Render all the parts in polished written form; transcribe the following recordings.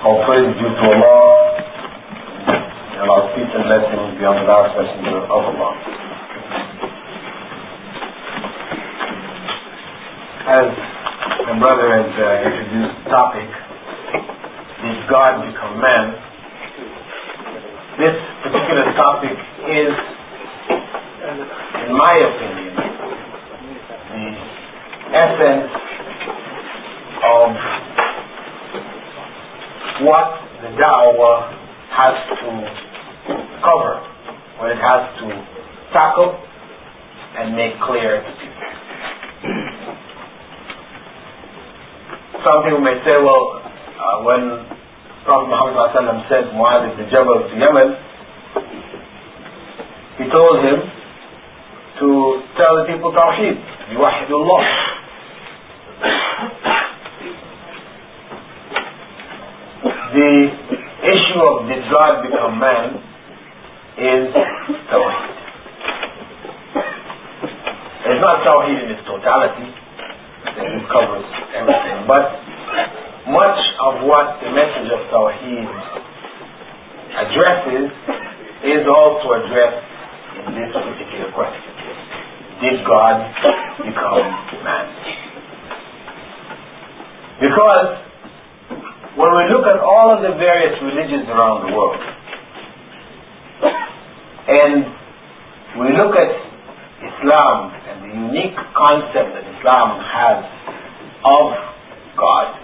All praise due to Allah, and Allah's peace and blessings be on the last messenger of Allah. As my brother has introduced the topic, did God become man? This particular topic is, in my opinion, the essence of what the da'wah has to cover, what it has to tackle and make clear to people. Some people may say, well, when Prophet Muhammad ﷺ sent Mu'adh ibn Jabal to Yemen, he told him to tell the people Tawheed, Yuwahidullah. The issue of did God become man is Tawheed. It's not Tawheed in its totality, it covers everything, but much of what the message of Tawheed addresses is also addressed in this particular question. Did God become man? Because when we look at all of the various religions around the world, and we look at Islam and the unique concept that Islam has of God,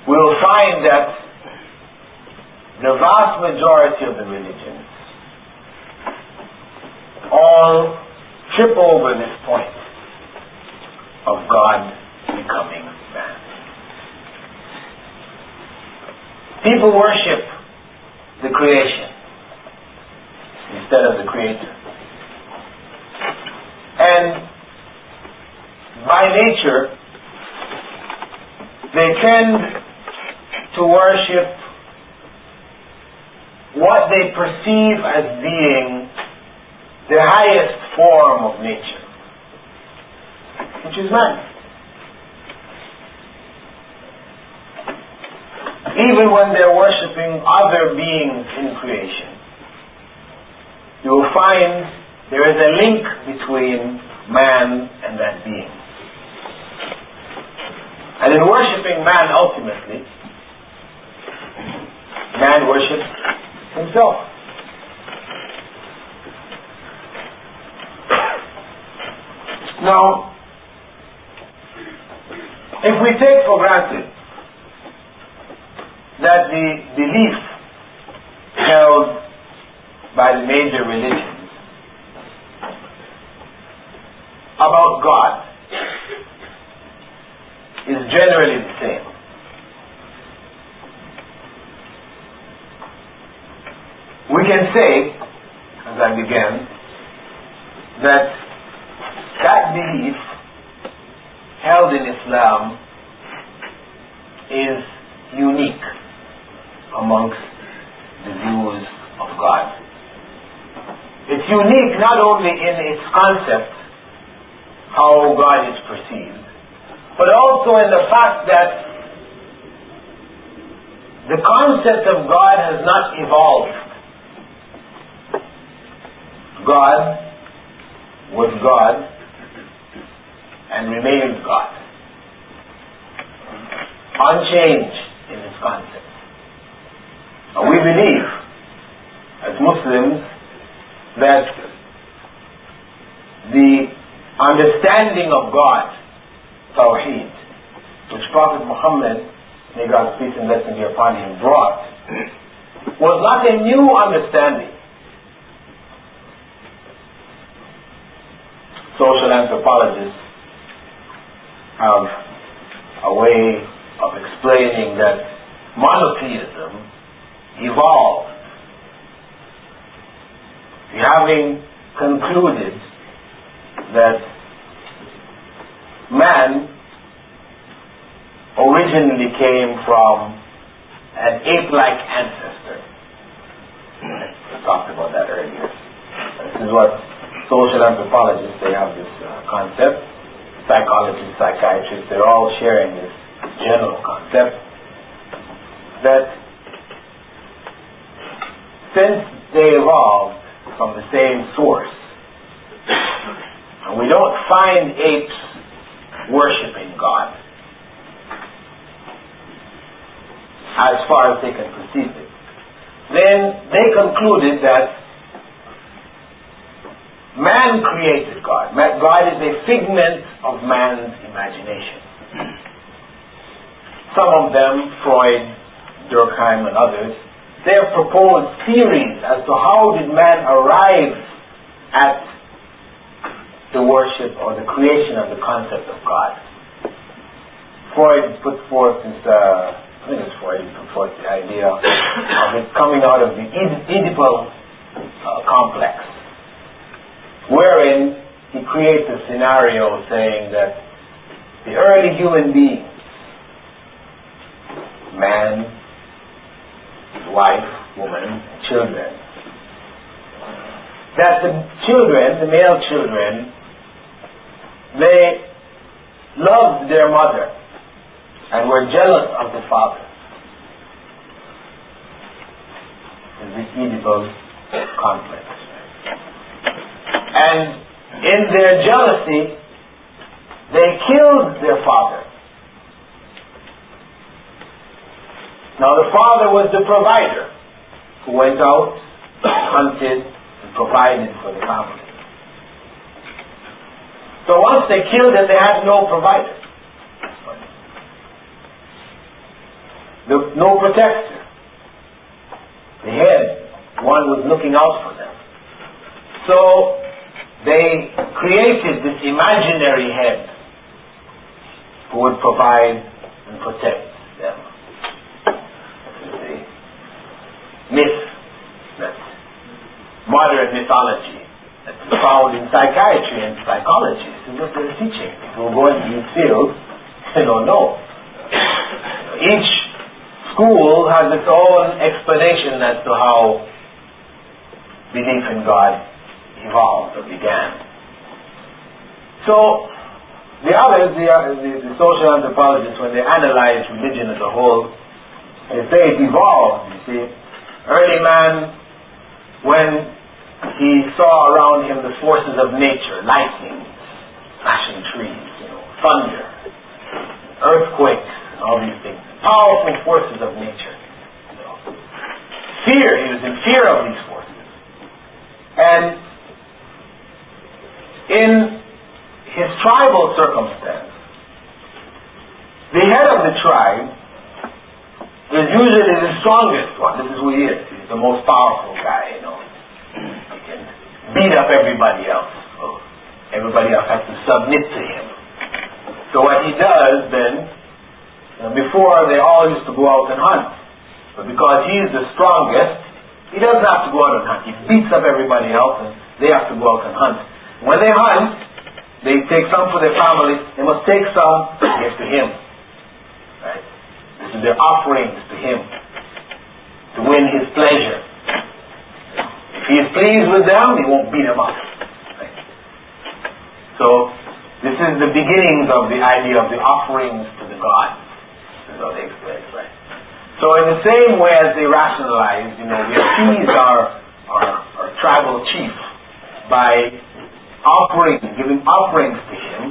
we will find that the vast majority of the religions all trip over this point of God becoming man. People worship the creation instead of the Creator. And by nature, they tend to worship what they perceive as being the highest form of nature, which is man. Even when they're worshipping other beings in creation, you will find there is a link between man and that being. And in worshipping man, ultimately, man worships himself. Now, if we take for granted that the belief held by the major religions about God is generally the same, we can say, as I began, that that belief held in Islam is unique amongst the views of God. It's unique not only in its concept, how God is perceived, but also in the fact that the concept of God has not evolved. God was God and remains God, unchanged in its concept. And we believe, as Muslims, that the understanding of God, Tawheed, which Prophet Muhammad, may God's peace and blessing be upon him, brought, was not a new understanding. Social anthropologists have a way of explaining that monotheism evolved, having concluded that man originally came from an ape-like ancestor. We talked about that earlier. This is what social anthropologists, they have this concept. Psychologists, psychiatrists, they're all sharing this general concept that since they evolved from the same source, and we don't find apes worshiping God as far as they can perceive it, then they concluded that man created God. God is a figment of man's imagination. Some of them, Freud, Durkheim, and others, they have proposed theories as to how did man arrive at the worship or the creation of the concept of God. Freud put forth this, I think it's Freud who put forth the idea of it coming out of the Oedipal complex, wherein he creates a scenario saying that the early human beings, man, his wife, woman, children, that the children, the male children, they loved their mother and were jealous of the father. In this Oedipal complex. And in their jealousy, they killed their father. Now the father was the provider who went out, hunted, and provided for the family. So once they killed him, they had no provider. No protector. The head, one was looking out for them. So they created this imaginary head who would provide and protect them. This is a myth, that's modern mythology, that's found in psychiatry and psychology. This is what they're teaching. People who go into these fields, they don't know. Each school has its own explanation as to how belief in God evolved or began. So the others, the social anthropologists, when they analyze religion as a whole, they say it evolved. You see, early man, when he saw around him the forces of nature, lightning, flashing trees, thunder, earthquakes, and all these things, powerful forces of nature. Fear, he was in fear of these forces. And in his tribal circumstance, the head of the tribe is usually the strongest one. This is who he is. He's the most powerful guy, He can beat up everybody else. So everybody else has to submit to him. So what he does then, before they all used to go out and hunt. But because he's the strongest, he doesn't have to go out and hunt. He beats up everybody else and they have to go out and hunt. When they hunt, they take some for their family. They must take some to give to him. Right? This is their offerings to him to win his pleasure. If he is pleased with them, he won't beat them up. Right? So this is the beginnings of the idea of the offerings to the gods. This is how they explain it, right? So in the same way as they rationalize, we appease our tribal chief by giving offerings to him,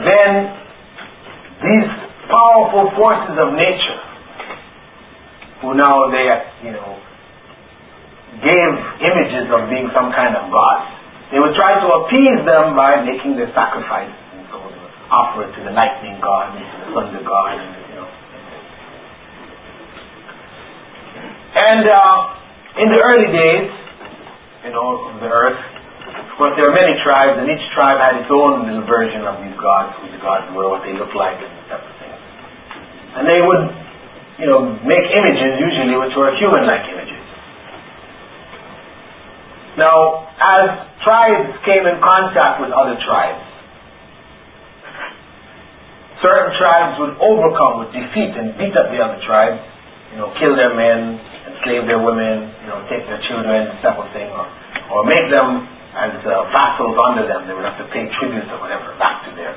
then these powerful forces of nature, who now they gave images of being some kind of god, they would try to appease them by making their sacrifice, and so they would offer it to the lightning god, and to the thunder god, and in the early days, of the earth, of course there are many tribes, and each tribe had its own little version of these gods, who the gods were, what they looked like, and that type of thing. And they would, make images usually which were human-like images. Now, as tribes came in contact with other tribes, certain tribes would overcome, would defeat and beat up the other tribes, kill their men, enslave their women, take their children, this type of thing, or make them as vassals under them. They would have to pay tribute or whatever back to them.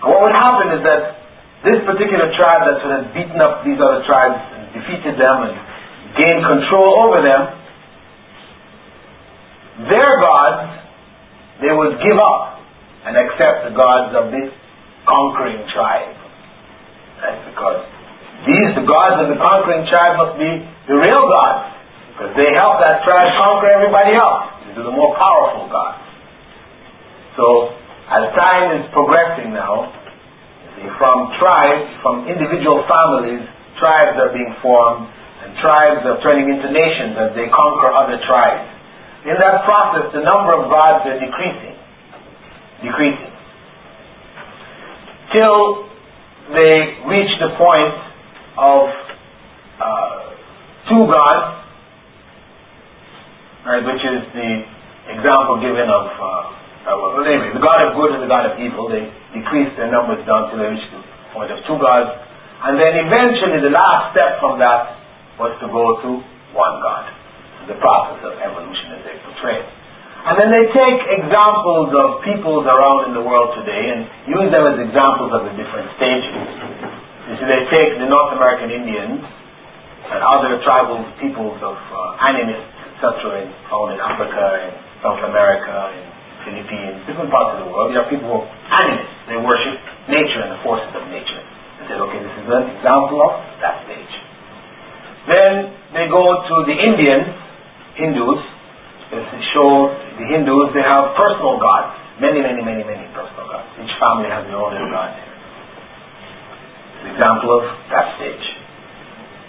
And what would happen is that this particular tribe that had beaten up these other tribes and defeated them and gained control over them, their gods, they would give up and accept the gods of this conquering tribe. Right? Because the gods of the conquering tribe must be the real gods, because they help that tribe conquer everybody else. These are the more powerful gods. So, as time is progressing now, from tribes, from individual families, tribes are being formed, and tribes are turning into nations as they conquer other tribes. In that process, the number of gods are decreasing, till they reach the point of two gods, right, which is the example given of, anyway, the God of good and the God of evil. They decrease their numbers down till they reach the point of two gods, and then eventually the last step from that was to go to one God. The process of evolution as they portray it. And then they take examples of peoples around in the world today and use them as examples of the different stages. You see, they take the North American Indians and other tribal peoples of animists, etc., found in Africa, in South America, in Philippines, different parts of the world. You have people who are animists. They worship nature and the forces of nature. They say, okay, this is an example of that stage. Then they go to the Hindus. They show the Hindus, they have personal gods. Many personal gods. Each family has their own little god. An example of that stage.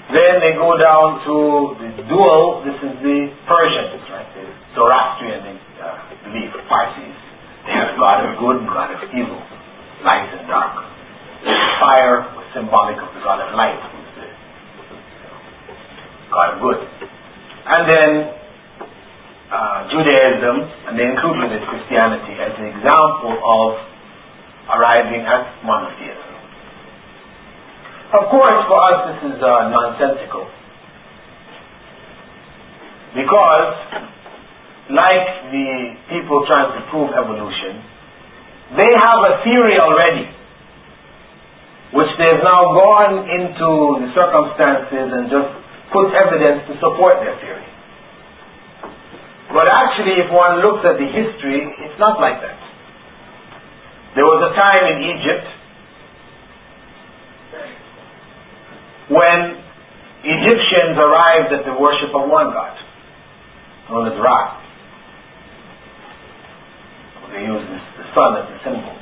Then they go down to the dual. This is the Persians, right? The Zoroastrian belief, Parsis. They have God of good and God of evil, light and dark. Fire was symbolic of the God of light, who's the God of good. And then Judaism, and they include with it Christianity as an example of arriving at monotheism. Of course, for us this is nonsensical, because like the people trying to prove evolution, they have a theory already, which they've now gone into the circumstances and just put evidence to support their theory. But actually, if one looks at the history, it's not like that. There was a time in Egypt when Egyptians arrived at the worship of one God, known as Ra. They used the sun as a symbol.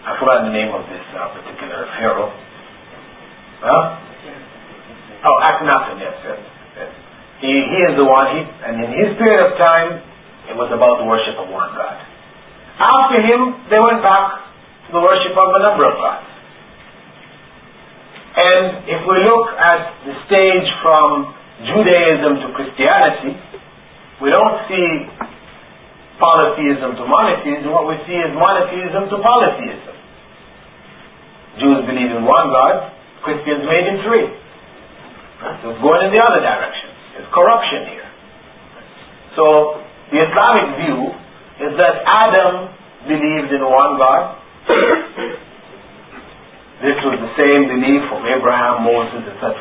I forgot the name of this particular pharaoh. Oh, Akhenaten, yes. He is the one, and in his period of time, it was about the worship of one God. After him, they went back to the worship of a number of gods. And if we look at the stage from Judaism to Christianity, we don't see polytheism to monotheism. What we see is monotheism to polytheism. Jews believe in one God, Christians made in three. So it's going in the other direction. There's corruption here. So the Islamic view is that Adam believed in one God. This was the same belief of Abraham, Moses, etc.,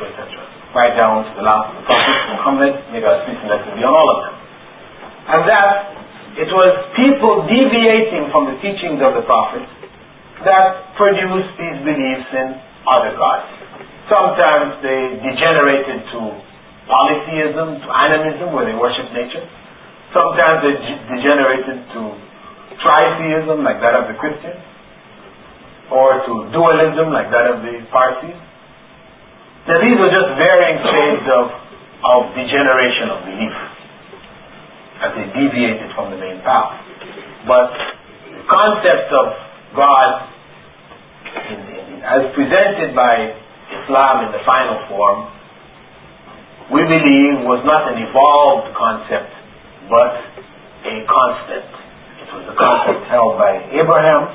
right down to the last of the prophets, Muhammad, may God's peace and blessing be on all of them. And that it was people deviating from the teachings of the prophets that produced these beliefs in other gods. Sometimes they degenerated to polytheism, to animism, where they worship nature. Sometimes they degenerated to tritheism, like that of the Christians, or to dualism, like that of the Parsis. Now these are just varying shades of degeneration of belief, as they deviated from the main path. But the concept of God, as presented by Islam in the final form, we believe was not an evolved concept, but a constant. It was a concept held by Abraham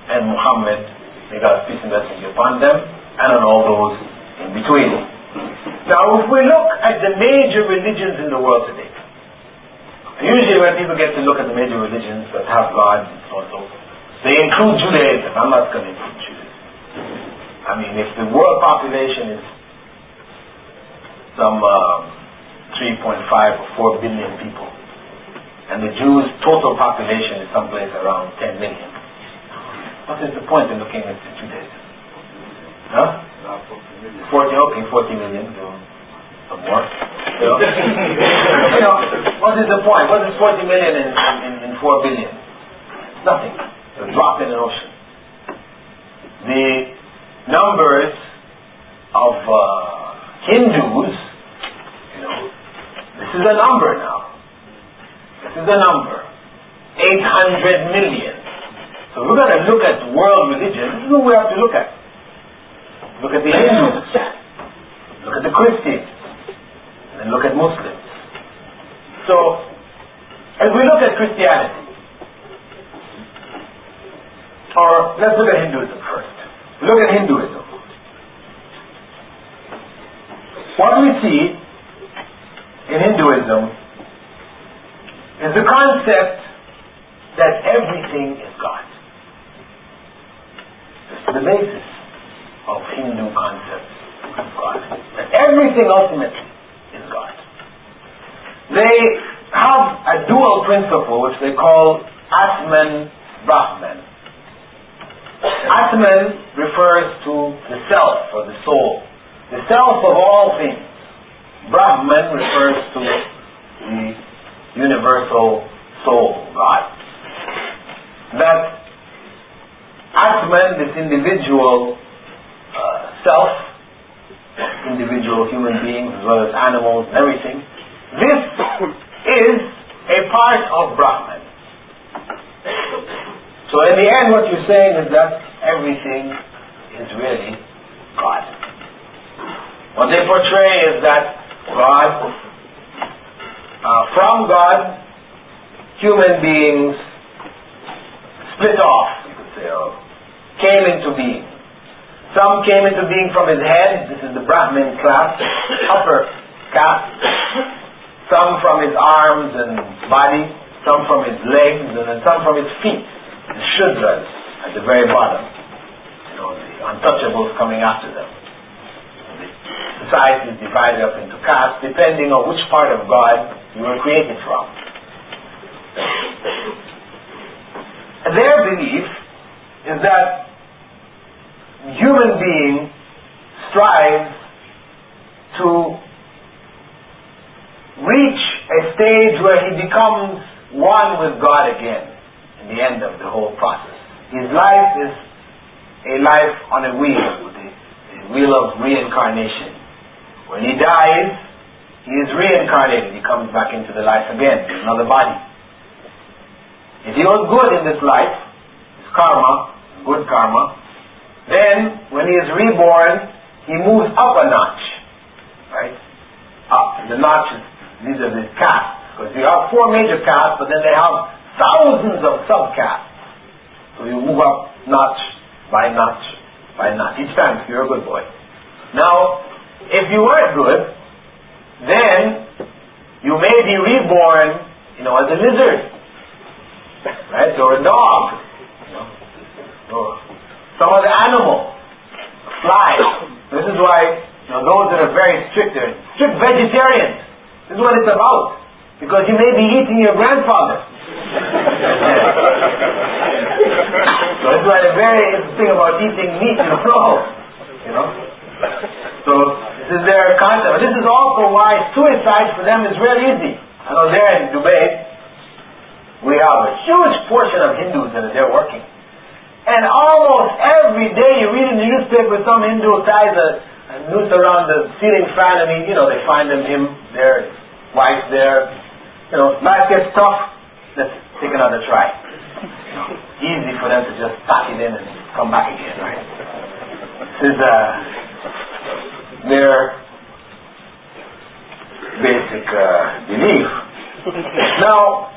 and Muhammad, may God's peace and blessing be upon them, and on all those in between. Now, if we look at the major religions in the world today, usually when people get to look at the major religions that have gods and so on, They include Judaism. I'm not going to include Judaism. I mean, if the world population is some 3.5 or 4 billion people, and the Jews' total population is someplace around 10 million, what is the point in looking at Judaism? Huh? 40 million, some more. What is the point? What is 40 million in 4 billion? Nothing. A drop in the ocean. The numbers of Hindus, this is a number now. This is a number. 800 million. So we're going to look at world religion. This is what we have to look at. Look at the Hindus. Look at the Christians. And then look at Muslims. So, as we look at Christianity, or let's look at Hinduism first. Look at Hinduism. What we see in Hinduism is the concept that everything is God. This is the basis of Hindu concepts of God. That everything ultimately is God. They have a dual principle which they call Atman Brahman. Atman refers to the self or the soul, the self of all things. Brahman refers to the universal soul, God. That Atman, this individual self, individual human beings as well as animals and everything, this is a part of Brahman. So in the end what you're saying is that everything is really God. What they portray is that God, from God, human beings split off, you could say, or came into being. Some came into being from his head, this is the Brahmin class, upper caste. Some from his arms and body, some from his legs, and then some from his feet. The Shudras at the very bottom, the untouchables coming after them. The society is divided up into castes depending on which part of God you were created from. Their belief is that human being strives to reach a stage where he becomes one with God again. The end of the whole process. His life is a life on a wheel, the wheel of reincarnation. When he dies, he is reincarnated. He comes back into the life again, in another body. If he was good in this life, his karma, good karma, then when he is reborn, he moves up a notch. Right? Up. The notches, these are the castes. Because you have 4 major castes, but then they have thousands of subcastes. So you move up notch by notch by notch. Each time you're a good boy. Now, if you weren't good, then you may be reborn, as a lizard. Right? Or a dog. Or some other animal. A fly. This is why, those that are very strict, they're strict vegetarians. This is what it's about. Because you may be eating your grandfather. So it's like a very interesting about eating meat, So this is their concept. This is also why suicide for them is really easy. I know there in Dubai, we have a huge portion of Hindus that are there working. And almost every day you read in the newspaper some Hindu ties a noose around the ceiling fan. They find their wife there. Life gets tough. Let's take another try. Easy for them to just pack it in and come back again, right? This is their basic belief. Now,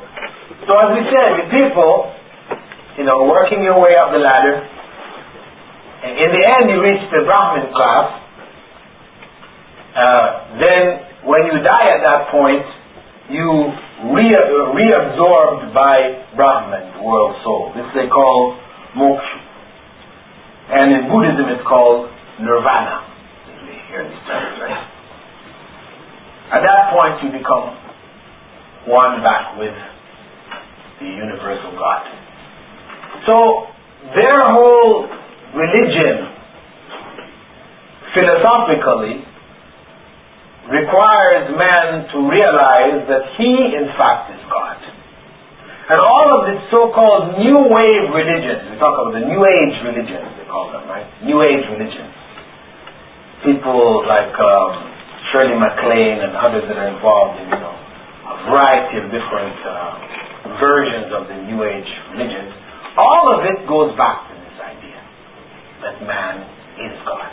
so as we said, the people, working your way up the ladder, and in the end you reach the Brahmin class, then when you die at that point, you reabsorbed by Brahman, the world soul. This they call moksha. And in Buddhism it's called nirvana. You hear these terms, right? At that point you become one back with the universal God. So their whole religion, philosophically, requires man to realize that he in fact is God. And all of this so-called New Wave religions, we talk about the New Age religions, they call them, right? New Age religions. People like Shirley MacLaine and others that are involved in, a variety of different versions of the New Age religions. All of it goes back to this idea that man is God.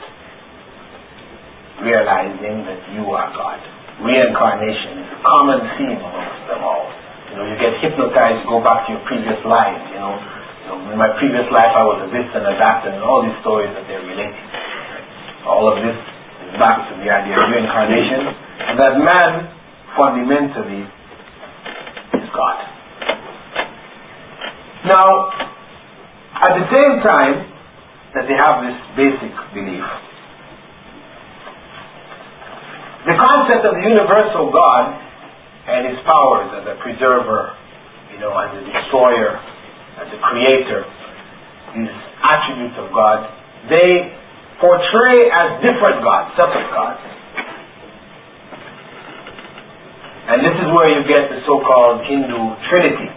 Realizing that you are God. Reincarnation is a common theme amongst them all. You get hypnotized, go back to your previous life. In my previous life I was a this and a that, and all these stories that they're relating. All of this is back to the idea of reincarnation, and that man fundamentally is God. Now, at the same time that they have this basic belief, the concept of the universal God and his powers as a preserver, as a destroyer, as a creator, these attributes of God, they portray as different gods, separate gods. And this is where you get the so-called Hindu Trinity.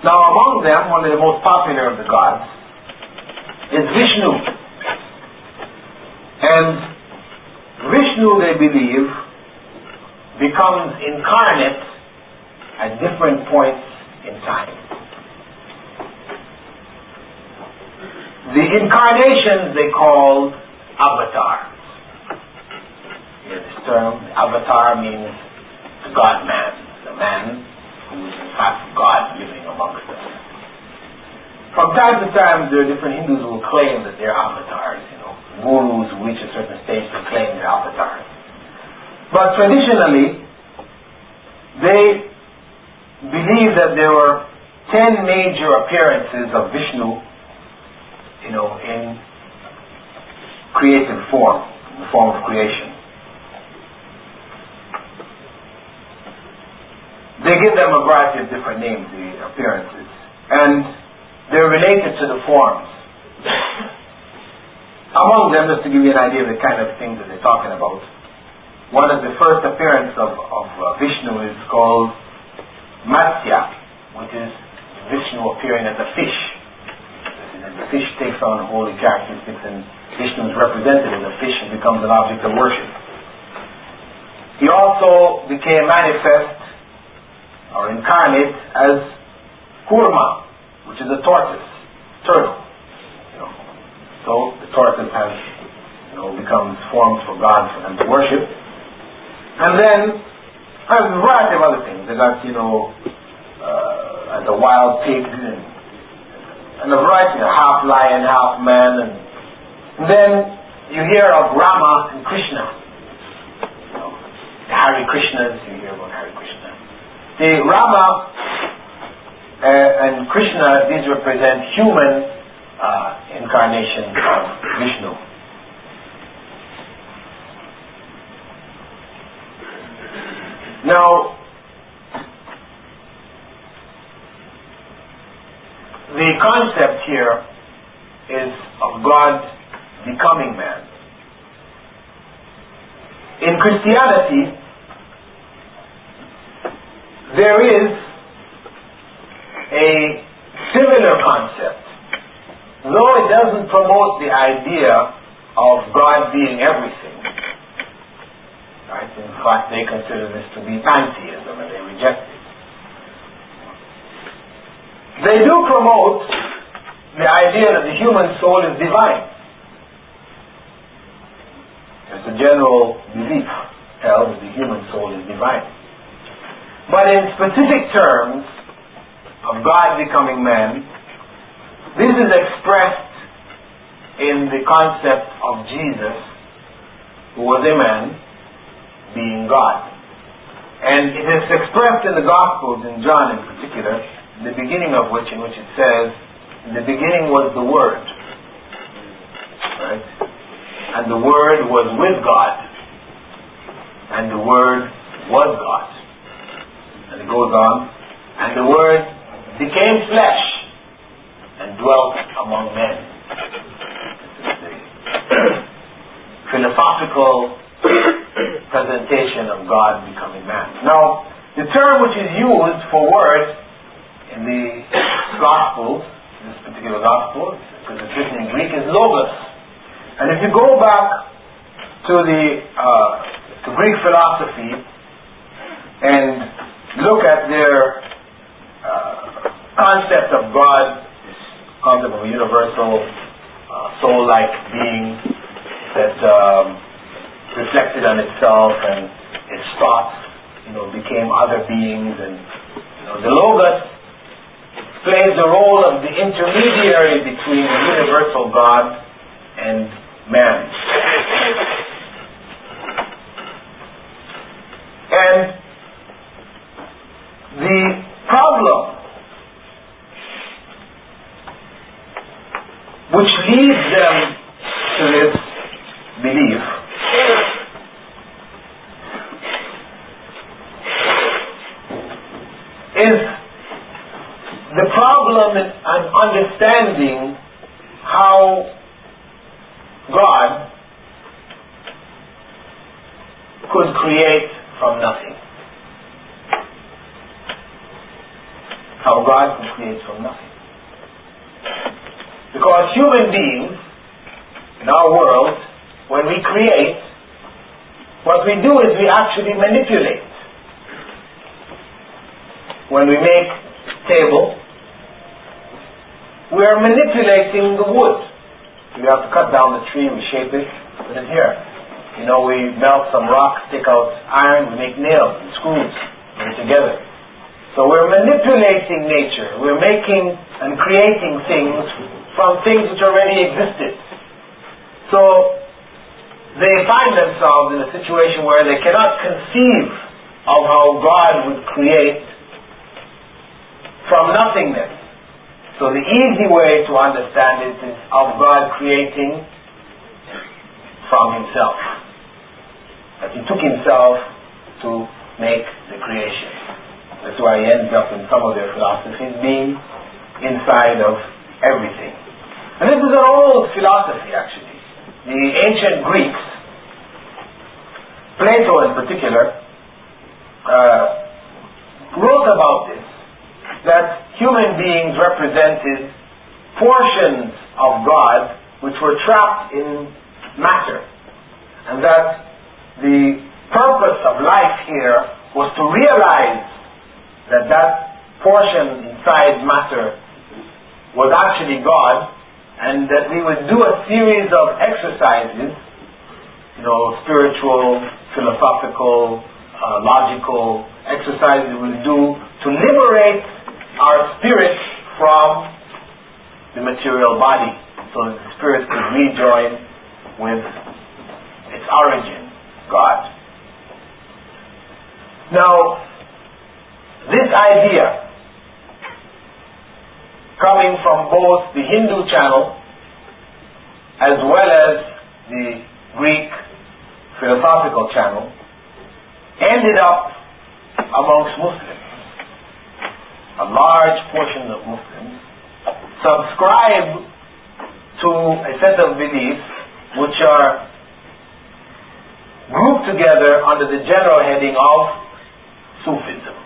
Now among them, one of the most popular of the gods is Vishnu. And Vishnu, they believe, becomes incarnate at different points in time. The incarnations they call avatars. You hear this term? Avatar means the God-man, the man who is in fact God living amongst us. From time to time, there are different Hindus who will claim that they're avatars. Gurus who reach a certain stage to claim they're avatars. But traditionally, they believe that there were 10 major appearances of Vishnu, in creative form, in the form of creation. They give them a variety of different names, the appearances, and they're related to the forms. Among them, just to give you an idea of the kind of things that they're talking about, one of the first appearances of Vishnu is called Matsya, which is Vishnu appearing as a fish. And the fish takes on holy characteristics, and Vishnu is represented as a fish and becomes an object of worship. He also became manifest or incarnate as Kurma, which is a turtle. So the tortoise has, becomes forms for gods for them to worship. And then, there's a variety of other things. They got, as a wild pig, and a variety of half lion, half man. And then you hear of Rama and Krishna. The Hare Krishnas, you hear about Hare Krishna. The Rama and Krishna, these represent human incarnations of Vishnu. Now, the concept here is of God becoming man. In Christianity, there is a similar concept, though it doesn't promote the idea of God being everything. Right? In fact, they consider this to be pantheism and they reject it. They do promote the idea that the human soul is divine. There's a general belief held that the human soul is divine. But in specific terms of God becoming man, this is expressed in the concept of Jesus, who was a man, being God. And it is expressed in the Gospels, in John in particular, the beginning of which, in which it says in the beginning was the Word. Right? And the Word was with God. And the Word was God. And it goes on. And the Word became flesh and dwelt among men. Philosophical presentation of God becoming man. Now, the term which is used for word in the Gospels, this particular Gospel, because it's written in Greek, is logos. And if you go back to the to Greek philosophy and look at their concept of God, this concept of a universal soul-like being that reflected on itself and its thoughts, became other beings, and the logos plays the role of the intermediary between the universal God and man. And the problem which leads them to this belief is the problem in understanding how God could create from nothing. How God could create from nothing. Because human beings in our world, when we create, what we do is we actually manipulate. When we make table, we are manipulating the wood. We have to cut down the tree, we shape it, put it here. We melt some rocks, take out iron, we make nails and screws, put it together. So we're manipulating nature. We're making and creating things from things which already existed. So they find themselves in a situation where they cannot conceive of how God would create from nothingness. So the easy way to understand it is of God creating from Himself. That He took Himself to make the creation. That's why He ends up in some of their philosophies being inside of everything. And this is an old philosophy, actually. The ancient Greeks, Plato in particular, wrote about this, that human beings represented portions of God which were trapped in matter, and that the purpose of life here was to realize that that portion inside matter was actually God, and that we would do a series of exercises, spiritual, philosophical, logical exercises we would do to liberate our spirit from the material body, so that the spirit could rejoin with its origin, God. Now, this idea, coming from both the Hindu channel as well as the Greek philosophical channel, ended up amongst Muslims. A large portion of Muslims subscribe to a set of beliefs which are grouped together under the general heading of Sufism.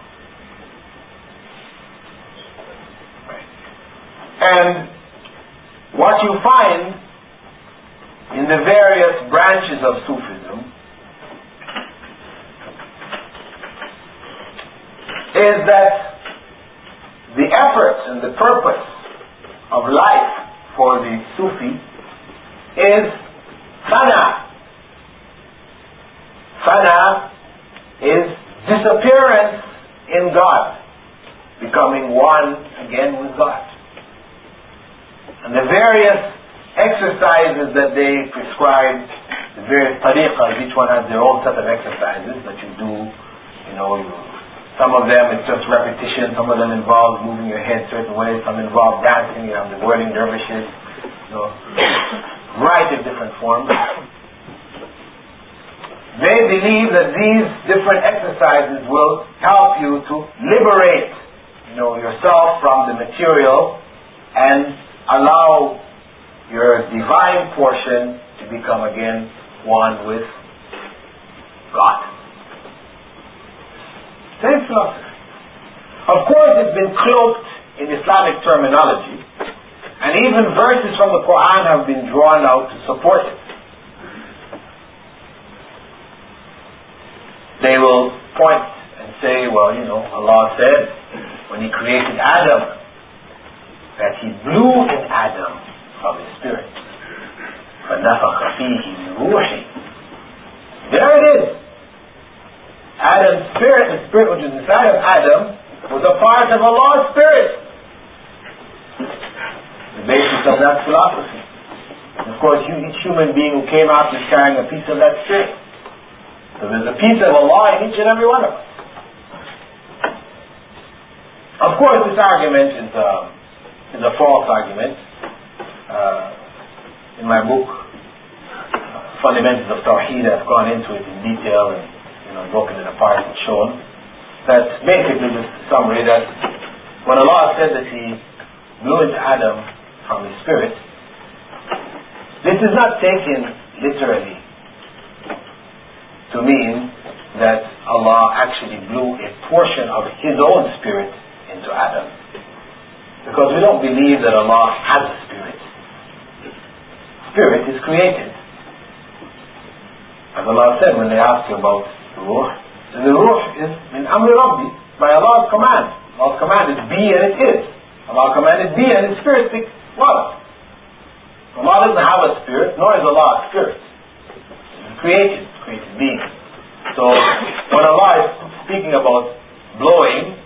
And what you find in the various branches of Sufism is that the efforts and the purpose of life for the Sufi is fana. Fana is disappearance in God, becoming one again with God. And the various exercises that they prescribe, the various tariqas, each one has their own set of exercises that you do, you Some of them it's just repetition, some of them involve moving your head certain ways, some involve dancing, you have the whirling dervishes, variety of different forms. They believe that these different exercises will help you to liberate, yourself from the material and allow your divine portion to become again one with God. Same philosophy. Of course, it's been cloaked in Islamic terminology, and even verses from the Qur'an have been drawn out to support it. They will point and say, well, Allah said when He created Adam that He blew in Adam from His spirit. فَنَفَخَ فِيهِ مِنْ رُوحِهِ. There it is. Adam's spirit, the spirit which is inside of Adam, was a part of Allah's spirit. The basis of that philosophy. And of course, each human being who came out is carrying a piece of that spirit. So there's a piece of Allah in each and every one of us. Of course, this argument is a false argument. In my book, Fundamentals of Tawheed, I've gone into it in detail and broken it apart and shown that basically just a summary that when Allah said that He blew into Adam from His spirit, this is not taken literally to mean that Allah actually blew a portion of His own spirit into Adam, because we don't believe that Allah has a spirit. Spirit is created, as Allah said when they asked you about Ruh. The Ruh is min Amri Rabbi, by Allah's command. Allah's command is be and it is. Allah commanded be and His spirit was. Allah doesn't have a spirit, nor is Allah a spirit. He's created being. So when Allah is speaking about blowing,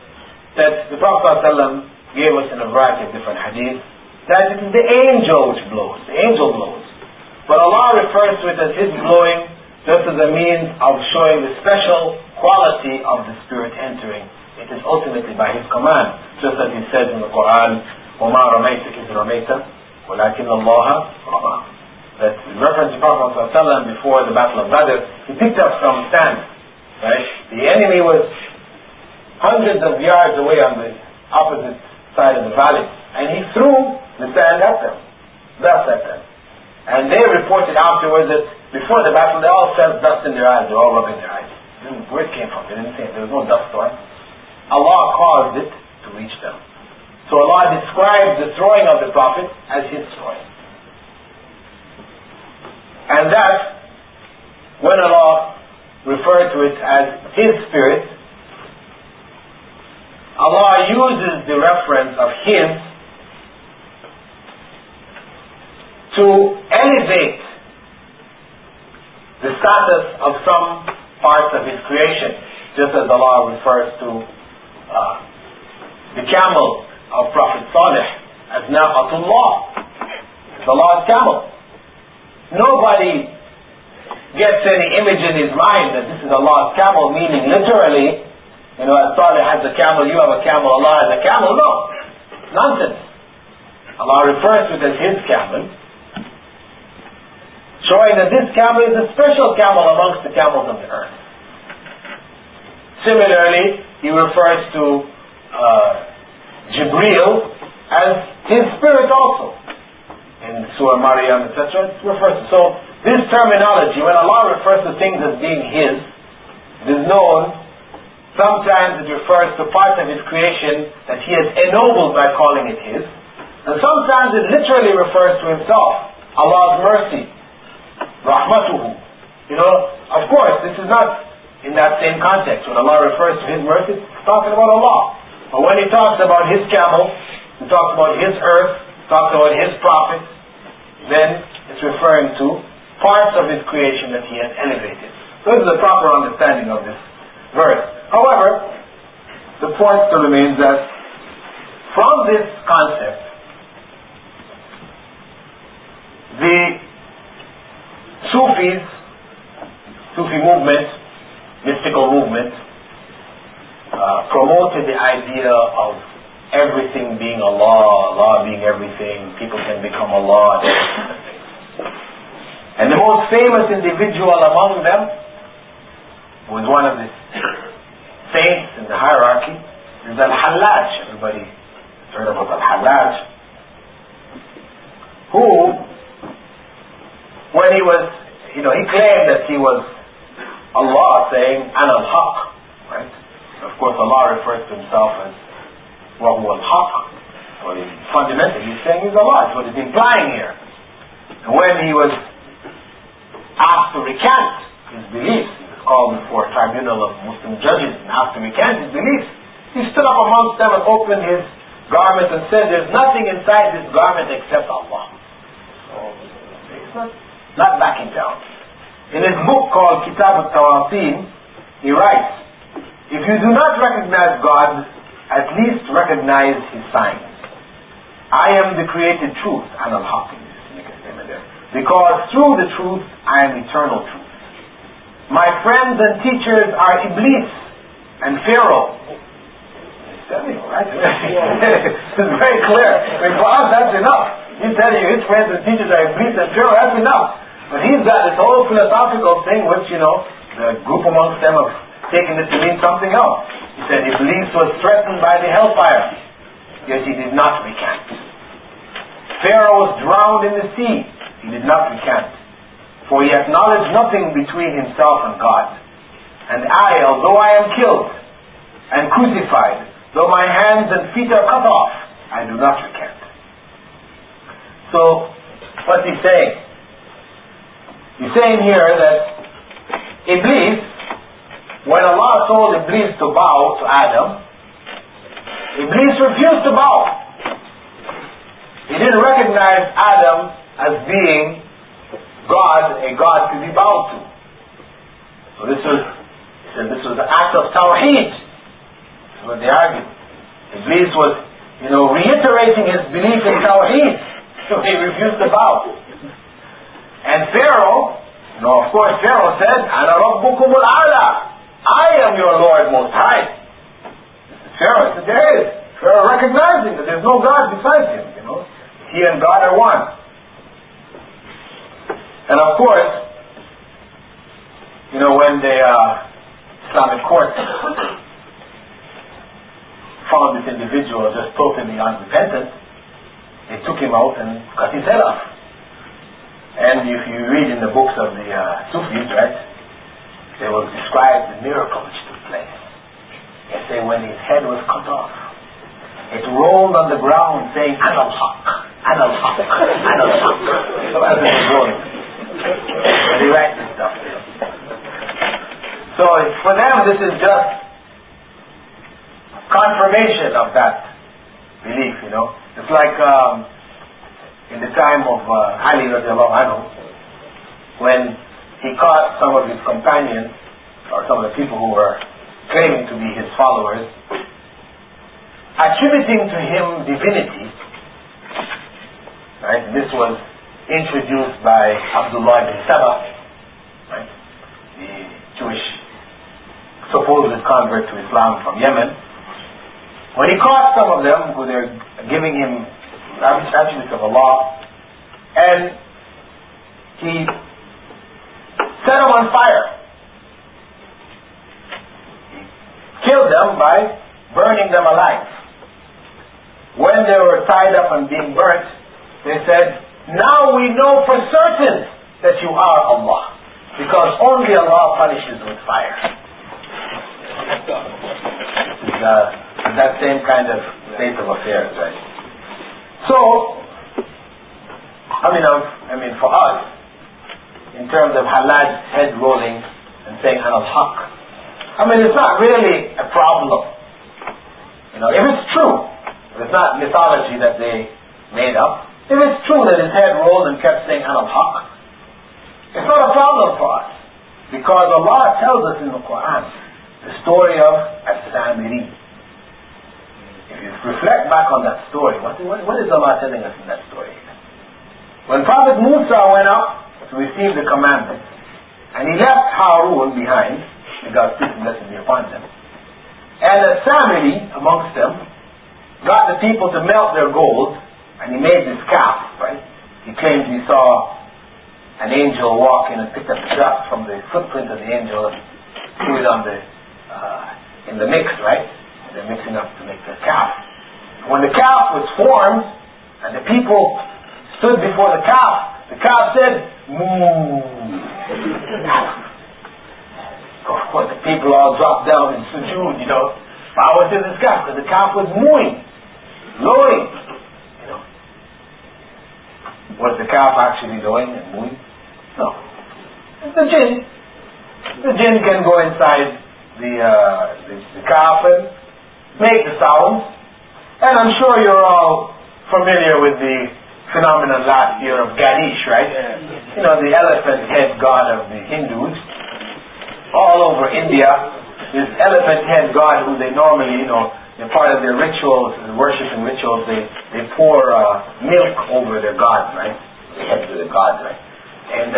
that the Prophet ﷺ gave us in a variety of different hadiths, that it is the angel which blows. The angel blows. But Allah refers to it as His blowing, just as a means of showing the special quality of the Spirit entering. It is ultimately by His command, just as He says in the Qur'an, وَمَا رَمَيْتَ إِذْ رَمَيْتَ وَلَكِنَّ اللَّهَ رَمَى. That in reference to Prophet ﷺ before the Battle of Badr, he picked up some sand. Right? The enemy was hundreds of yards away on the opposite side of the valley, and he threw the sand at them, dust at them. And they reported afterwards that before the battle, they all felt dust in their eyes. They were all rubbing their eyes. Where it came from? They didn't say it. There was no dust storm. Allah caused it to reach them. So Allah describes the throwing of the Prophet as His throwing. And that, when Allah referred to it as His Spirit, Allah uses the reference of His to elevate the status of some parts of His creation, just as Allah refers to the camel of Prophet Salih as Naqatullah, as Allah's camel. Nobody gets any image in his mind that this is Allah's camel, meaning literally, as Salih has a camel, you have a camel, Allah has a camel. No, nonsense. Allah refers to it as His camel, showing that this camel is a special camel amongst the camels of the earth. Similarly, He refers to Jibreel as His spirit also. In Surah Maryam, etc., it refers to. So, this terminology, when Allah refers to things as being His, it is known, sometimes it refers to parts of His creation that He has ennobled by calling it His, and sometimes it literally refers to Himself, Allah's mercy, Rahmatuhu. Of course, this is not in that same context. When Allah refers to His mercy, He's talking about Allah. But when He talks about His camel, He talks about His earth, talks about His prophets, then it's referring to parts of His creation that He has elevated. So this is the proper understanding of this verse. However, the point still remains that from this concept, the Sufi movement, mystical movement, promoted the idea of everything being Allah, Allah being everything, people can become Allah, and the most famous individual among them was one of the saints in the hierarchy, is Al-Hallaj. Everybody heard about Al-Hallaj, who, when he was, he claimed that he was Allah, saying, Ana al-Haq, right? Of course, Allah refers to himself as wa huwa al-Haq. So fundamentally, he's saying he's Allah. That's what he's implying here. And when he was asked to recant his beliefs, he was called before a tribunal of Muslim judges and asked to recant his beliefs, he stood up amongst them and opened his garment and said, there's nothing inside this garment except Allah. So he's not backing down. In his book called Kitab al-Tawasim, he writes, if you do not recognize God, at least recognize His signs. I am the created truth, and al-Haq, because through the truth, I am eternal truth. My friends and teachers are Iblis and Pharaoh. Right? It's very clear. For us, that's enough. He's telling you his friends and teachers are Iblis and Pharaoh, that's enough. But he's got this whole philosophical thing which, the group amongst them have taken it to mean something else. He said Iblis was threatened by the hellfire, yet he did not recant. Pharaoh was drowned in the sea, he did not recant. For he acknowledged nothing between himself and God. And I, although I am killed and crucified, though my hands and feet are cut off, I do not recant. So, what's he saying? He's saying here that Iblis, when Allah told Iblis to bow to Adam, Iblis refused to bow. He didn't recognize Adam as being God, a God to be bowed to. So this was the act of Tawheed. That's what they argued. Iblis was, reiterating his belief in Tawheed, so he refused to bow. And Pharaoh, of course Pharaoh said, Ana Rabbukum al-A'la, I am your Lord Most High. Pharaoh said, there is. Pharaoh recognizing that there's no God besides him, He and God are one. And of course, when the Islamic court found this individual just totally unrepentant, they took him out and cut his head off. And if you read in the books of the Sufis, right, they will describe the miracle which took place. They say when his head was cut off, it rolled on the ground saying, Ana al-Haq, Ana al-Haq, Ana al-Haq. So as it was rolling. And they write this stuff there. So for them this is just confirmation of that belief, It's like in the time of Ali radiallahu anhu, when he caught some of his companions, or some of the people who were claiming to be his followers, attributing to him divinity, right? This was introduced by Abdullah ibn Saba, right? The Jewish supposed convert to Islam from Yemen. When he caught some of them who they're giving him attributes of Allah, and he set them on fire. He killed them by burning them alive. When they were tied up and being burnt, they said, now we know for certain that you are Allah, because only Allah punishes with fire. It's that same kind of state of affairs, right? So, for us, in terms of Hallaj's head rolling and saying Ana al-Haq, it's not really a problem. If it's true, it's not mythology that they made up. If it's true that his head rolled and kept saying Ana al-Haq, it's not a problem for us. Because Allah tells us in the Qur'an the story of As-Samiri. If you reflect back on that story, what is Allah telling us in that story? When Prophet Musa went up to receive the commandments, and he left Harun behind, may God's peace and blessing be upon them, And a Samiri amongst them got the people to melt their gold, and he made this calf, right? He claimed he saw an angel walk in and picked up the dust from the footprint of the angel and threw it on in the mix, right? They're mixing up to make the calf. When the calf was formed and the people stood before the calf said, "Moo." Of course, the people all dropped down in sujood, Power to this calf, because the calf was mooing, lowing, Was the calf actually lowing and mooing? No. It's the jinn. The jinn can go inside the calf and make the sounds. And I'm sure you're all familiar with the phenomenon last year of Ganesh, right? The elephant head god of the Hindus. All over India, this elephant head god who they normally, part of their rituals, the worshiping rituals, they pour milk over their god, right? The heads of the god, right? And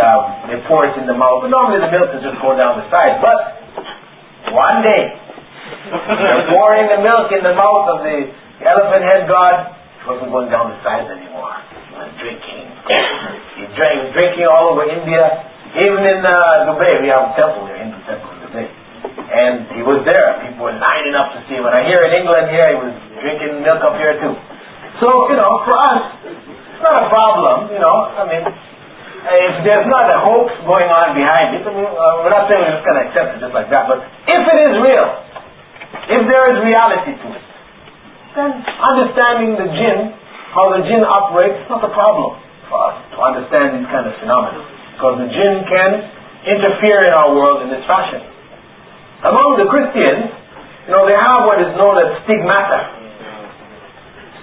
they pour it in the mouth. But normally the milk is just going down the side. But one day, they're pouring the milk in the mouth of the elephant head god. It wasn't going down the sides anymore. He was drinking. He was drinking all over India. Even in Dubai, we have a temple here, Hindu temple in Dubai. And he was there. People were lining up to see him. And I hear in England here, he was drinking milk up here too. So, for us, it's not a problem, if there's not a hoax going on behind it, we're not saying we're just going to accept it just like that, but if it is real, if there is reality to it, then understanding the jinn, how the jinn operates, is not a problem for us to understand these kind of phenomena. Because the jinn can interfere in our world in this fashion. Among the Christians, they have what is known as stigmata.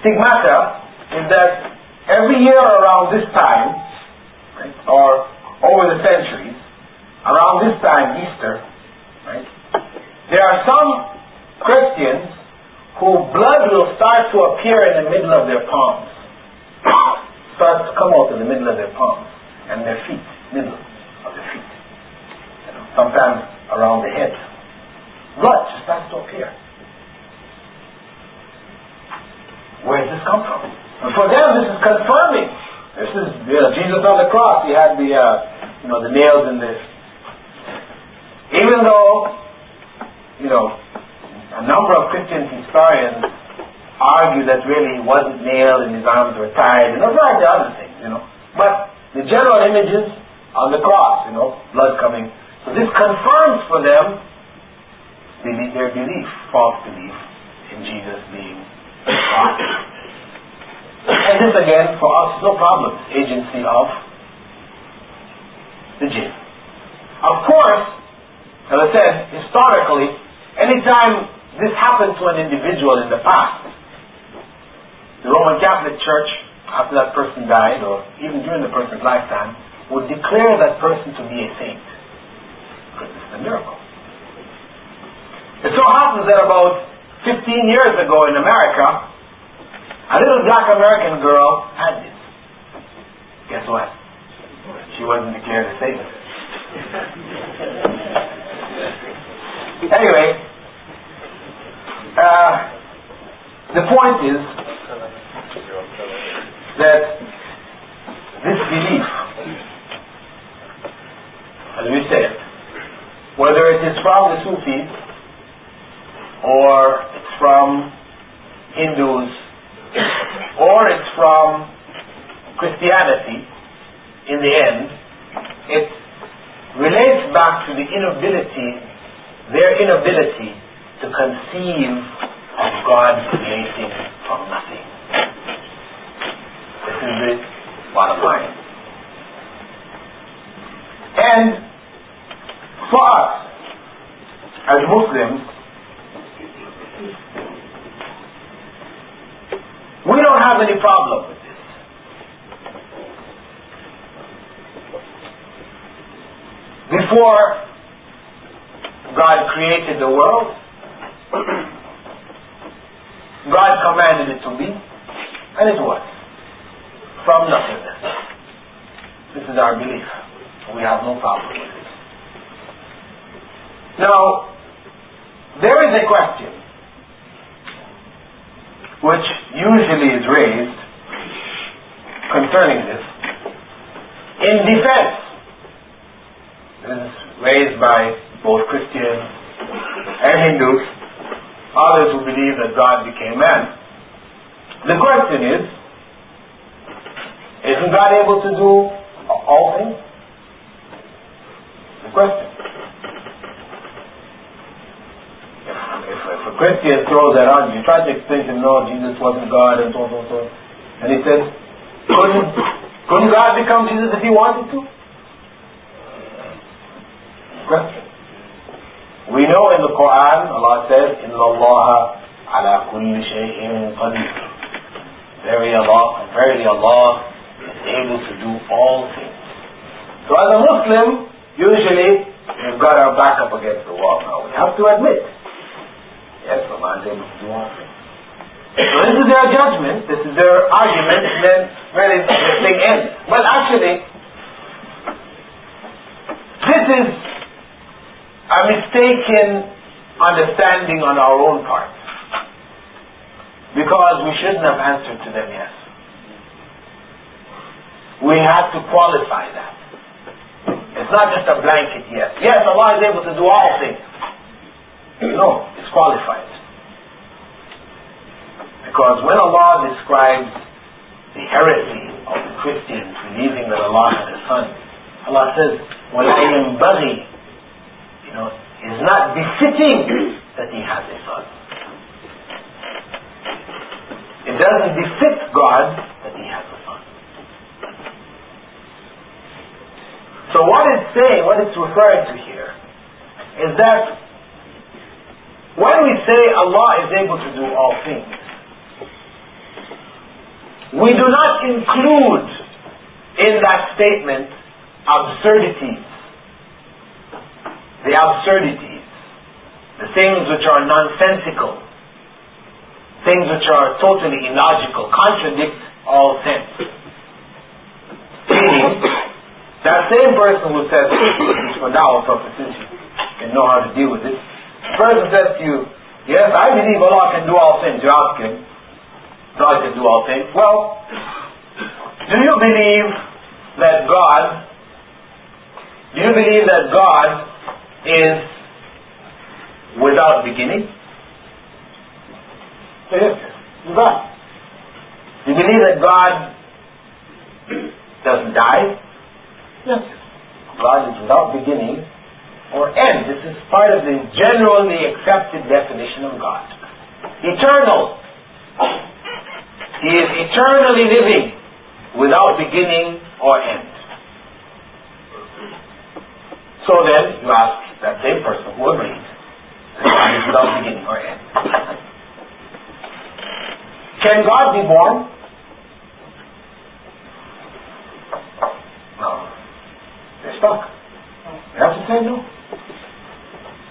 Stigmata is that every year around this time, right, or over the centuries, around this time, Easter, right, there are some Christians whose blood will start to appear in the middle of their palms. Starts to come out in the middle of their palms and their feet, middle of the feet. Sometimes around the head. Blood just starts to appear. Where does this come from? And for them, this is confirming. This is Jesus on the cross. He had the nails in this. Even though, a number of Christian historians argue that really he wasn't nailed and his arms were tied and a variety of other things, But the general images on the cross, blood coming. So this confirms for them their belief, false belief in Jesus being God. And this again, for us, is no problem. Agency of the jinn. Of course, as I said, historically, anytime this happened to an individual in the past, the Roman Catholic Church, after that person died, or even during the person's lifetime, would declare that person to be a saint. Because this is a miracle. It so happens that about 15 years ago in America, a little black American girl had this. Guess what? She wasn't declared a saint. Anyway, the point is that this belief, as we said, whether it is from the Sufis or it's from Hindus or it's from Christianity, in the end, it relates back to their inability to conceive of God creating from nothing. This is the bottom line. And for us, as Muslims, we don't have any problem with this. Before God created the world, God commanded it to be, and it was. From nothingness. This is our belief. We have no problem with it. Now, there is a question which usually is raised concerning this in defense. This is raised by both Christians and Hindus, others who believe that God became man. The question is, isn't God able to do all things? The question. If a Christian throws that on you, try to explain to him, no, Jesus wasn't God, and so on, so on, so on. And he says, couldn't God become Jesus if he wanted to? Question. We know in the Qur'an, Allah says, إِنَّ اللَّهَ عَلَى كُلِّ شَيْءٍ قَدِيرٌ. Verily Allah is able to do all things. So as a Muslim, usually we've got our back up against the wall now. We have to admit, yes, Allah is able to do all things. So this is their judgment, this is their argument, and then really the thing ends. But actually, this is a mistaken understanding on our own part. Because we shouldn't have answered to them yes. We have to qualify that. It's not just a blanket yes. Yes, Allah is able to do all things. No, it's qualified. Because when Allah describes the heresy of the Christians believing that Allah has a son, Allah says, وَلَا يَنْبَغِي, it's not befitting that he has a son. It doesn't befit God that he has a son. So what it's saying, what it's referring to here, is that when we say Allah is able to do all things, we do not include in that statement absurdities. The absurdities, the things which are nonsensical, things which are totally illogical, contradict all sense. Meaning, that same person who says, for now, since you can know how to deal with this, the person says to you, yes, I believe Allah can do all things. You ask him, God can do all things. Well, do you believe that God is without beginning? Yes, God. Do you believe that God doesn't die? Yes. God is without beginning or end. This is part of the generally accepted definition of God. Eternal. He is eternally living without beginning or end. So then, you ask that same person who agrees that God is without beginning or end. Can God be born? No. They're stuck. You have to say no.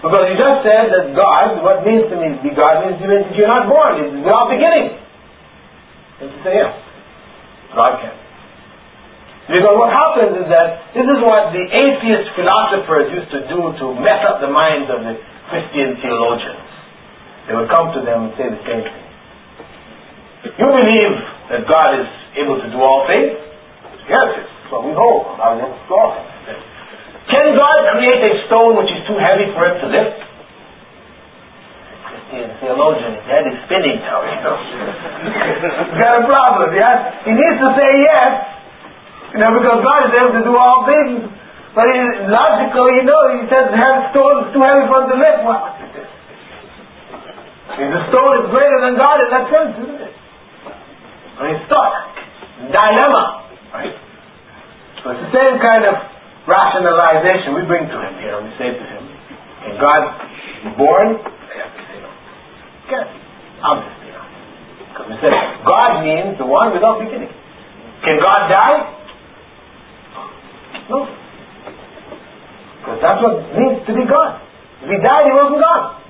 Because you just said that God, what means to me be God means you're not born, it's without beginning. You have to say yes. God can. Because what happens is that this is what the atheist philosophers used to do to mess up the minds of the Christian theologians. They would come to them and say the same thing. You believe that God is able to do all things? Yes, that's what we hold. God is able to do all things. Can God create a stone which is too heavy for it to lift? Christian theologian, his head is spinning now, He's got a problem, yes? He needs to say yes, because God is able to do all things. But logically, he says the stone is too heavy for him to lift. What is this? The stone is greater than God in that sense, isn't it? And he's stuck. Dilemma. Right? So it's the same kind of rationalization we bring to him here. We say to him, can God be born? They have to say no. Yes. Obviously not. Because we said God means the one without beginning. Can God die? No. Because that's what it means to be God. If he died, he wasn't God.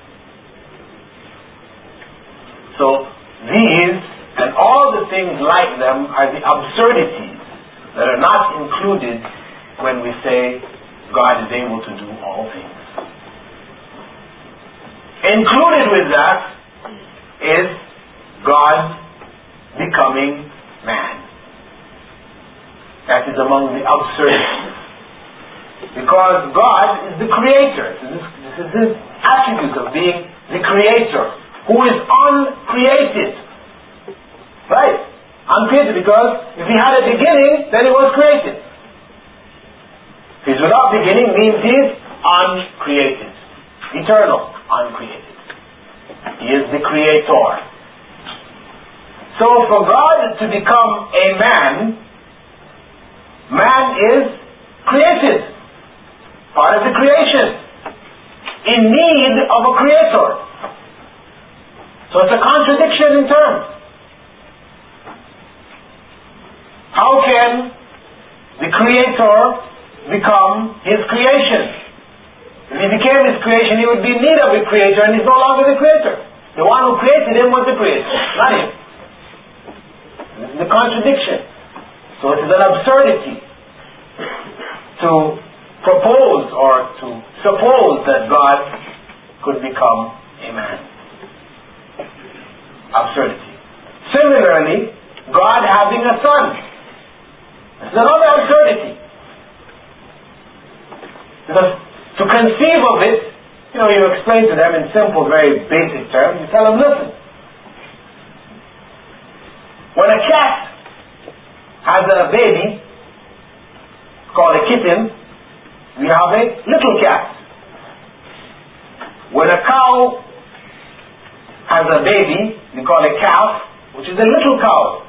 So these and all the things like them are the absurdities that are not included when we say God is able to do all things. Included with that is God becoming man. That is among the absurdities. Because God is the creator. This is his attribute of being the creator, who is uncreated. Right? Uncreated, because if he had a beginning, then he was created. If he's without beginning, means he's uncreated. Eternal, uncreated. He is the creator. So for God to become a man, man is created. Part of the creation. In need of a creator. So it's a contradiction in terms. How can the creator become his creation? If he became his creation, he would be in need of a creator, and he's no longer the creator. The one who created him was the creator, not him. This is the contradiction. So it is an absurdity to propose or to suppose that God could become a man. Absurdity. Similarly, God having a son. This is another absurdity. Because to conceive of it, you explain to them in simple, very basic terms. You tell them, listen, when a cat has a baby, called a kitten, we have a little cat. When a cow has a baby, we call a calf, which is a little cow.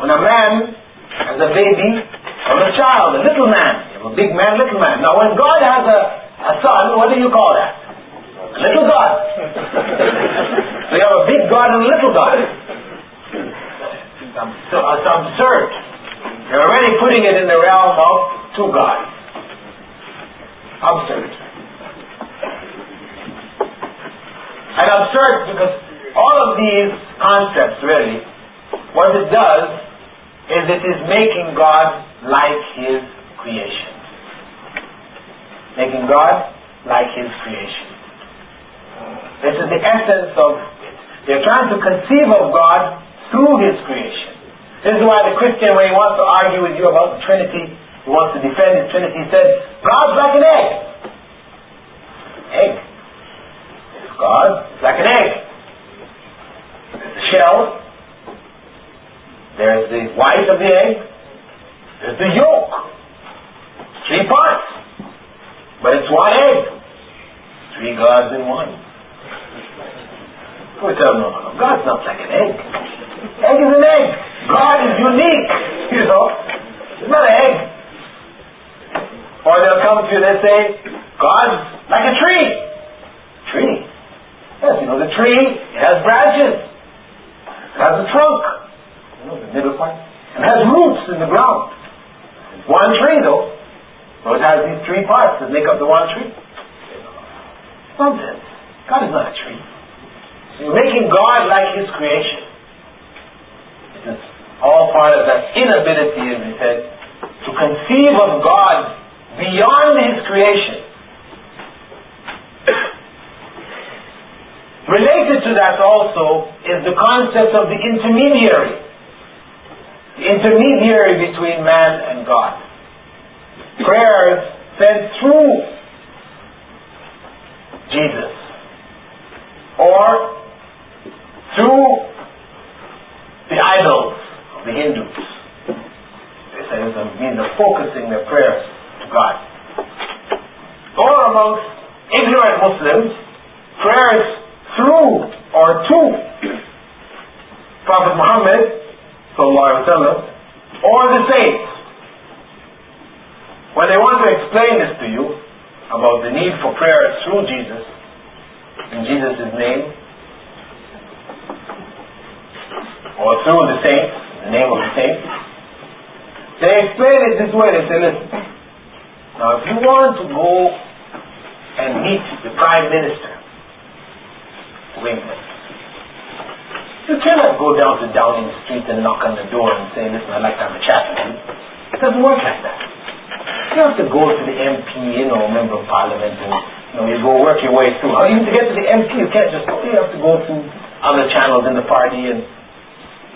When a man has a baby, or a child, a little man. You have a big man, little man. Now when God has a son, what do you call that? A little God. So you have a big God and a little God. So it's absurd. You're already putting it in the realm of two gods. Absurd. And absurd because all of these concepts really, what it does is it is making God like his creation. Making God like his creation. This is the essence of it. They're trying to conceive of God through his creation. This is why the Christian, when he wants to argue with you about the Trinity, he wants to defend his Trinity, he said, God's like an egg. Egg. It's God, it's like an egg. There's the shell, there's the white of the egg, there's the yolk. 3 parts. But it's one egg. 3 gods in one. We tell them, no, God's not like an egg. Egg is an egg. God is unique. It's not an egg. Or they'll come to you and they say, God's like a tree. Tree. Yes, the tree, it has branches. It has a trunk. The middle part. And it has roots in the ground. It's one tree though. So it has these 3 parts that make up the one tree. Nonsense. God is not a tree. You're making God like his creation. It is all part of that inability, as we said, to conceive of God beyond his creation. Related to that also is the concept of the intermediary. The intermediary between man and God. Prayers sent through Jesus or through the idols of the Hindus. They say it's a means of focusing their prayers to God. Or amongst ignorant Muslims, prayers through or to Prophet Muhammad sallallahu alaihi wasallam or the saints. When they want to explain this to you about the need for prayers through Jesus, in Jesus' name, or through the saints, the name of the saints, they explain it this way. They say, listen, now if you want to go and meet the Prime Minister of England, you cannot go down to Downing Street and knock on the door and say, listen, I'd like to have a chat with you. It doesn't work like that. You have to go to the MP, member of parliament, and you go work your way through. Even to get to the MP, you can't just go. You have to go through other channels in the party, and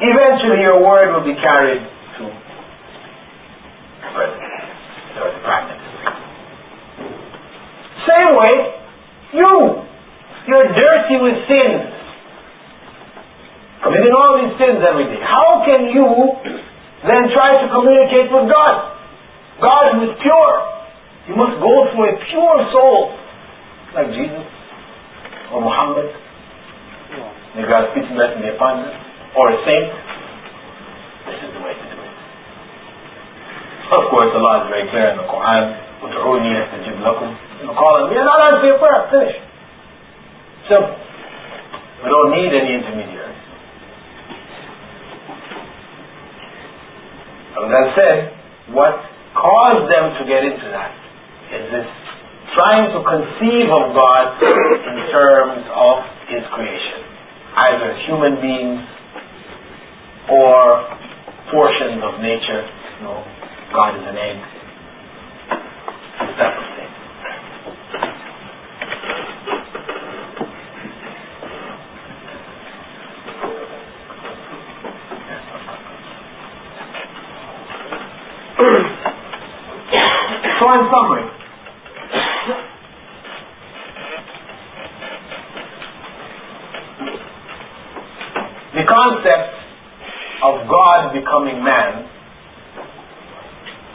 eventually your word will be carried to the president or the prime minister. Same way, you're dirty with sins, committing all these sins every day. How can you then try to communicate with God? God who is pure. You must go through a pure soul, like Jesus or Muhammad. May God's peace and blessing be upon them, or a saint. This is the way to do it. Of course, Allah is very clear in the Qur'an. "Ud'uni astajib lakum." Call him. We are not answering your prayer. Finish. Simple. We don't need any intermediaries. And with that said, what caused them to get into that is this trying to conceive of God in terms of His creation, either as human beings or portions of nature. God is an egg. This type of thing. So in summary, the concept of God becoming man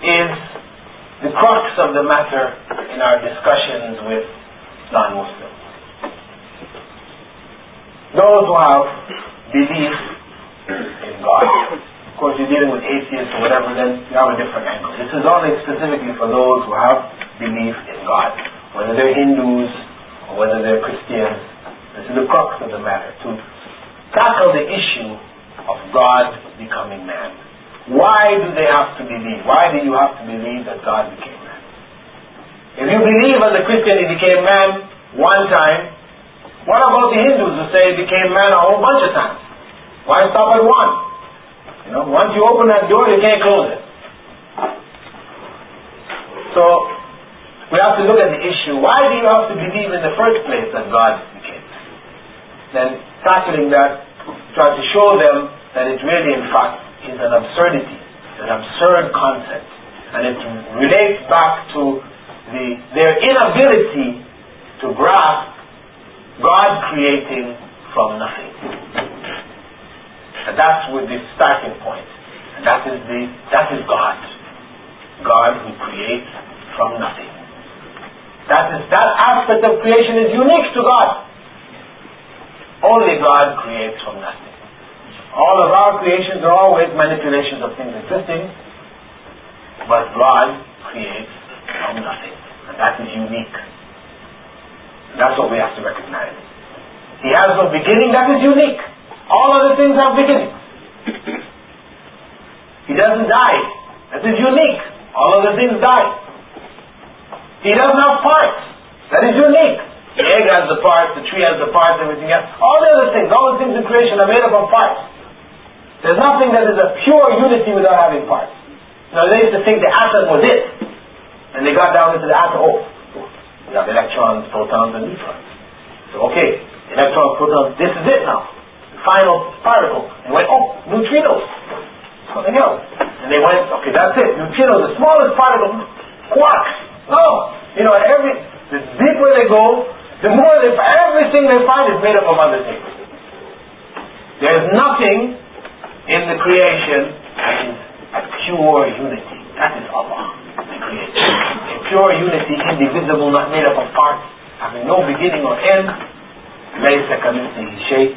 is the crux of the matter in our discussions with non-Muslims. Those who have belief in God. Of course, you're dealing with atheists or whatever, then you have a different angle. This is only specifically for those who have belief in God, whether they're Hindus or whether they're Christians. This is the crux of the matter, to tackle the issue of God becoming man. Why do they have to believe? Why do you have to believe that God became man? If you believe as a Christian He became man one time, what about the Hindus who say He became man a whole bunch of times? Why stop at one? Once you open that door, you can't close it. So, we have to look at the issue. Why do you have to believe in the first place that God became man? Then, tackling that, try to show them that it really, in fact, is an absurdity, an absurd concept. And it relates back to their inability to grasp God creating from nothing. And that's with the starting point. And that is God. God who creates from nothing. That aspect of creation is unique to God. Only God creates from nothing. All of our creations are always manipulations of things existing, but God creates from nothing. And that is unique. And that's what we have to recognize. He has no beginning, that is unique. All other things have beginnings. He doesn't die. That is unique. All other things die. He doesn't have parts. That is unique. The egg has the parts, the tree has the parts, everything else. All the other things, all the things in creation are made up of parts. There's nothing that is a pure unity without having parts. They used to think the atom was it. And they got down into the atom. We have electrons, protons, and neutrons. So okay, electrons, protons, this is it now. Final particle. And went, neutrinos. Something else. And they went, okay, that's it. Neutrinos, the smallest particle. Quarks. No. The deeper they go, the more everything they find is made up of other things. There's nothing in the creation that is a pure unity. That is Allah, the creator. A pure unity, indivisible, not made up of parts, having no beginning or end. لَيْسَ كَمِثْلِهِ شَيْءٌ.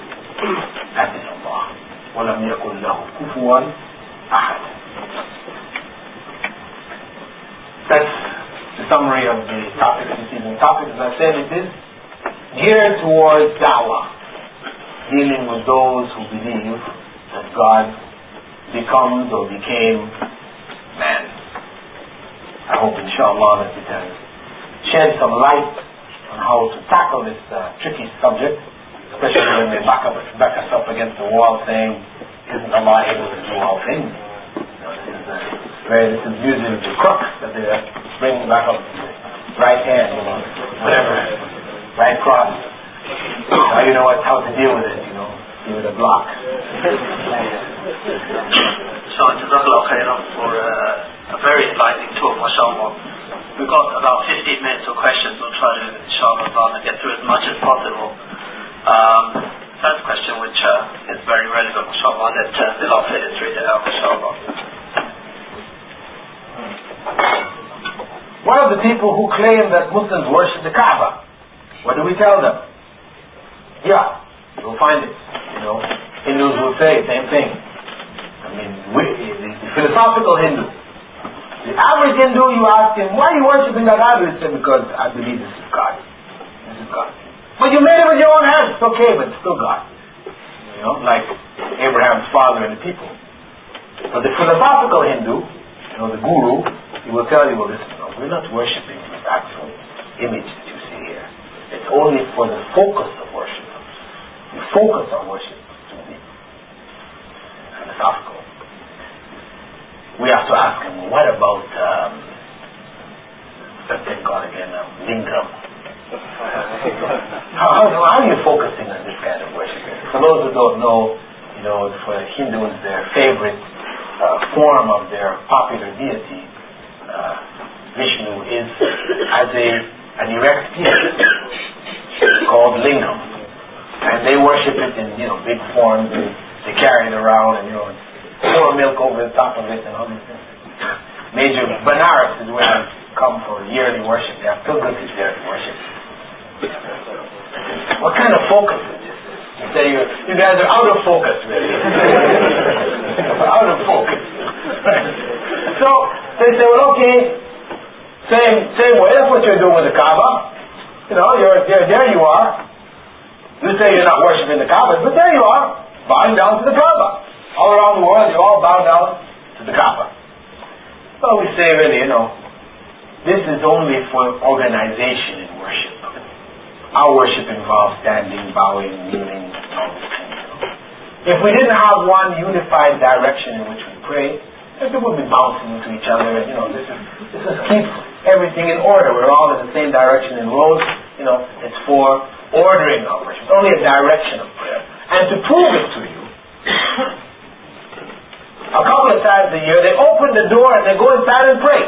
That is Allah. وَلَمْ يَكُنْ لَهُ كُفُوًا أَحَدٌ. That's the summary of the topic this evening. Topic, as I said, it is geared towards da'wah, dealing with those who believe that God becomes or became man. I hope, inshallah, that we can shed some light on how to tackle this tricky subject, especially when they back us up against the wall saying, isn't Allah able to do all things? This is usually the crux that they bring back up. Right hand, whatever, right cross. Now you know how to deal with it, give it a block. So, Jazakallah khairan for a very enlightening talk, mashallah. We've got about 15 minutes of questions. We'll try to, inshallah, get through as much as possible. First question, which is very relevant, mashallah. Let Bilal read it out, mashallah. One of the people who claim that Muslims worship the Kaaba, what do we tell them? Yeah, you'll find it. Hindus will say same thing. I mean, the philosophical Hindu. The average Hindu, you ask him, why are you worshiping that idol? He said, because I believe this is God. This is God. But you made it with your own hands. It's okay, but it's still God. Like Abraham's father and the people. But the philosophical Hindu, the guru, he will tell you, well, listen, we're not worshiping this actual image that you see here. It's only for the focus of worship. We focus on worship to be philosophical. We have to ask him, what about that thing called again, lingam? How are you focusing on this kind of worship? For those who don't know, for Hindus, their favorite form of their popular deity, Vishnu, is as an erect piece called lingam, and they worship it in big forms. And they carry it around, and pour milk over the top of it, and all these things. Major Benares is where they come for yearly worship. They have pilgrimages there to worship. What kind of focus is this? You say you guys are out of focus, really. Out of focus. So they say, well, okay, same way. That's what you're doing with the Kaaba. There you are. You say you're not worshiping the Kaaba, but there you are, bowing down to the Kaaba. All around the world, you all bow down to the Kaaba. So we say, really, this is only for organization in worship. Our worship involves standing, bowing, kneeling, all these things. If we didn't have one unified direction in which we pray, people would be bouncing into each other. This keeps everything in order. We're all in the same direction in rows. It's for ordering our worship. It's only a direction of prayer. And to prove it to you, a couple of times a year, they open the door and they go inside and pray.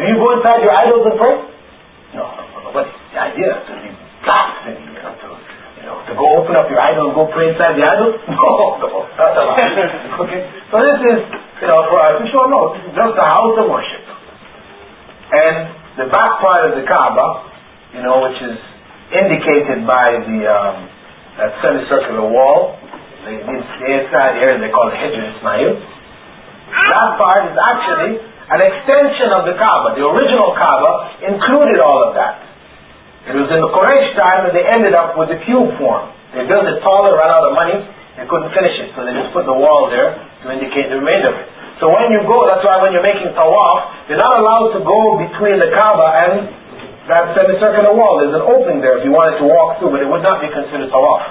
Do you go inside your idols and pray? No. What's the idea? To be blasphemy, to go open up your idol and go pray inside the idol? No, that's a lie. Okay? So this is, for us, we should know, this is just a house of worship. And the back part of the Kaaba, which is indicated by that semicircular wall, the inside area they call the Hijr Ismail. That part is actually an extension of the Kaaba. The original Kaaba included all of that. It was in the Quraysh time that they ended up with the cube form. They built it taller, ran out of money, they couldn't finish it, so they just put the wall there to indicate the remainder of it. So when you go, that's why when you're making tawaf, you're not allowed to go between the Kaaba and that semicircular wall. There's an opening there if you wanted to walk through, but it would not be considered tawaf.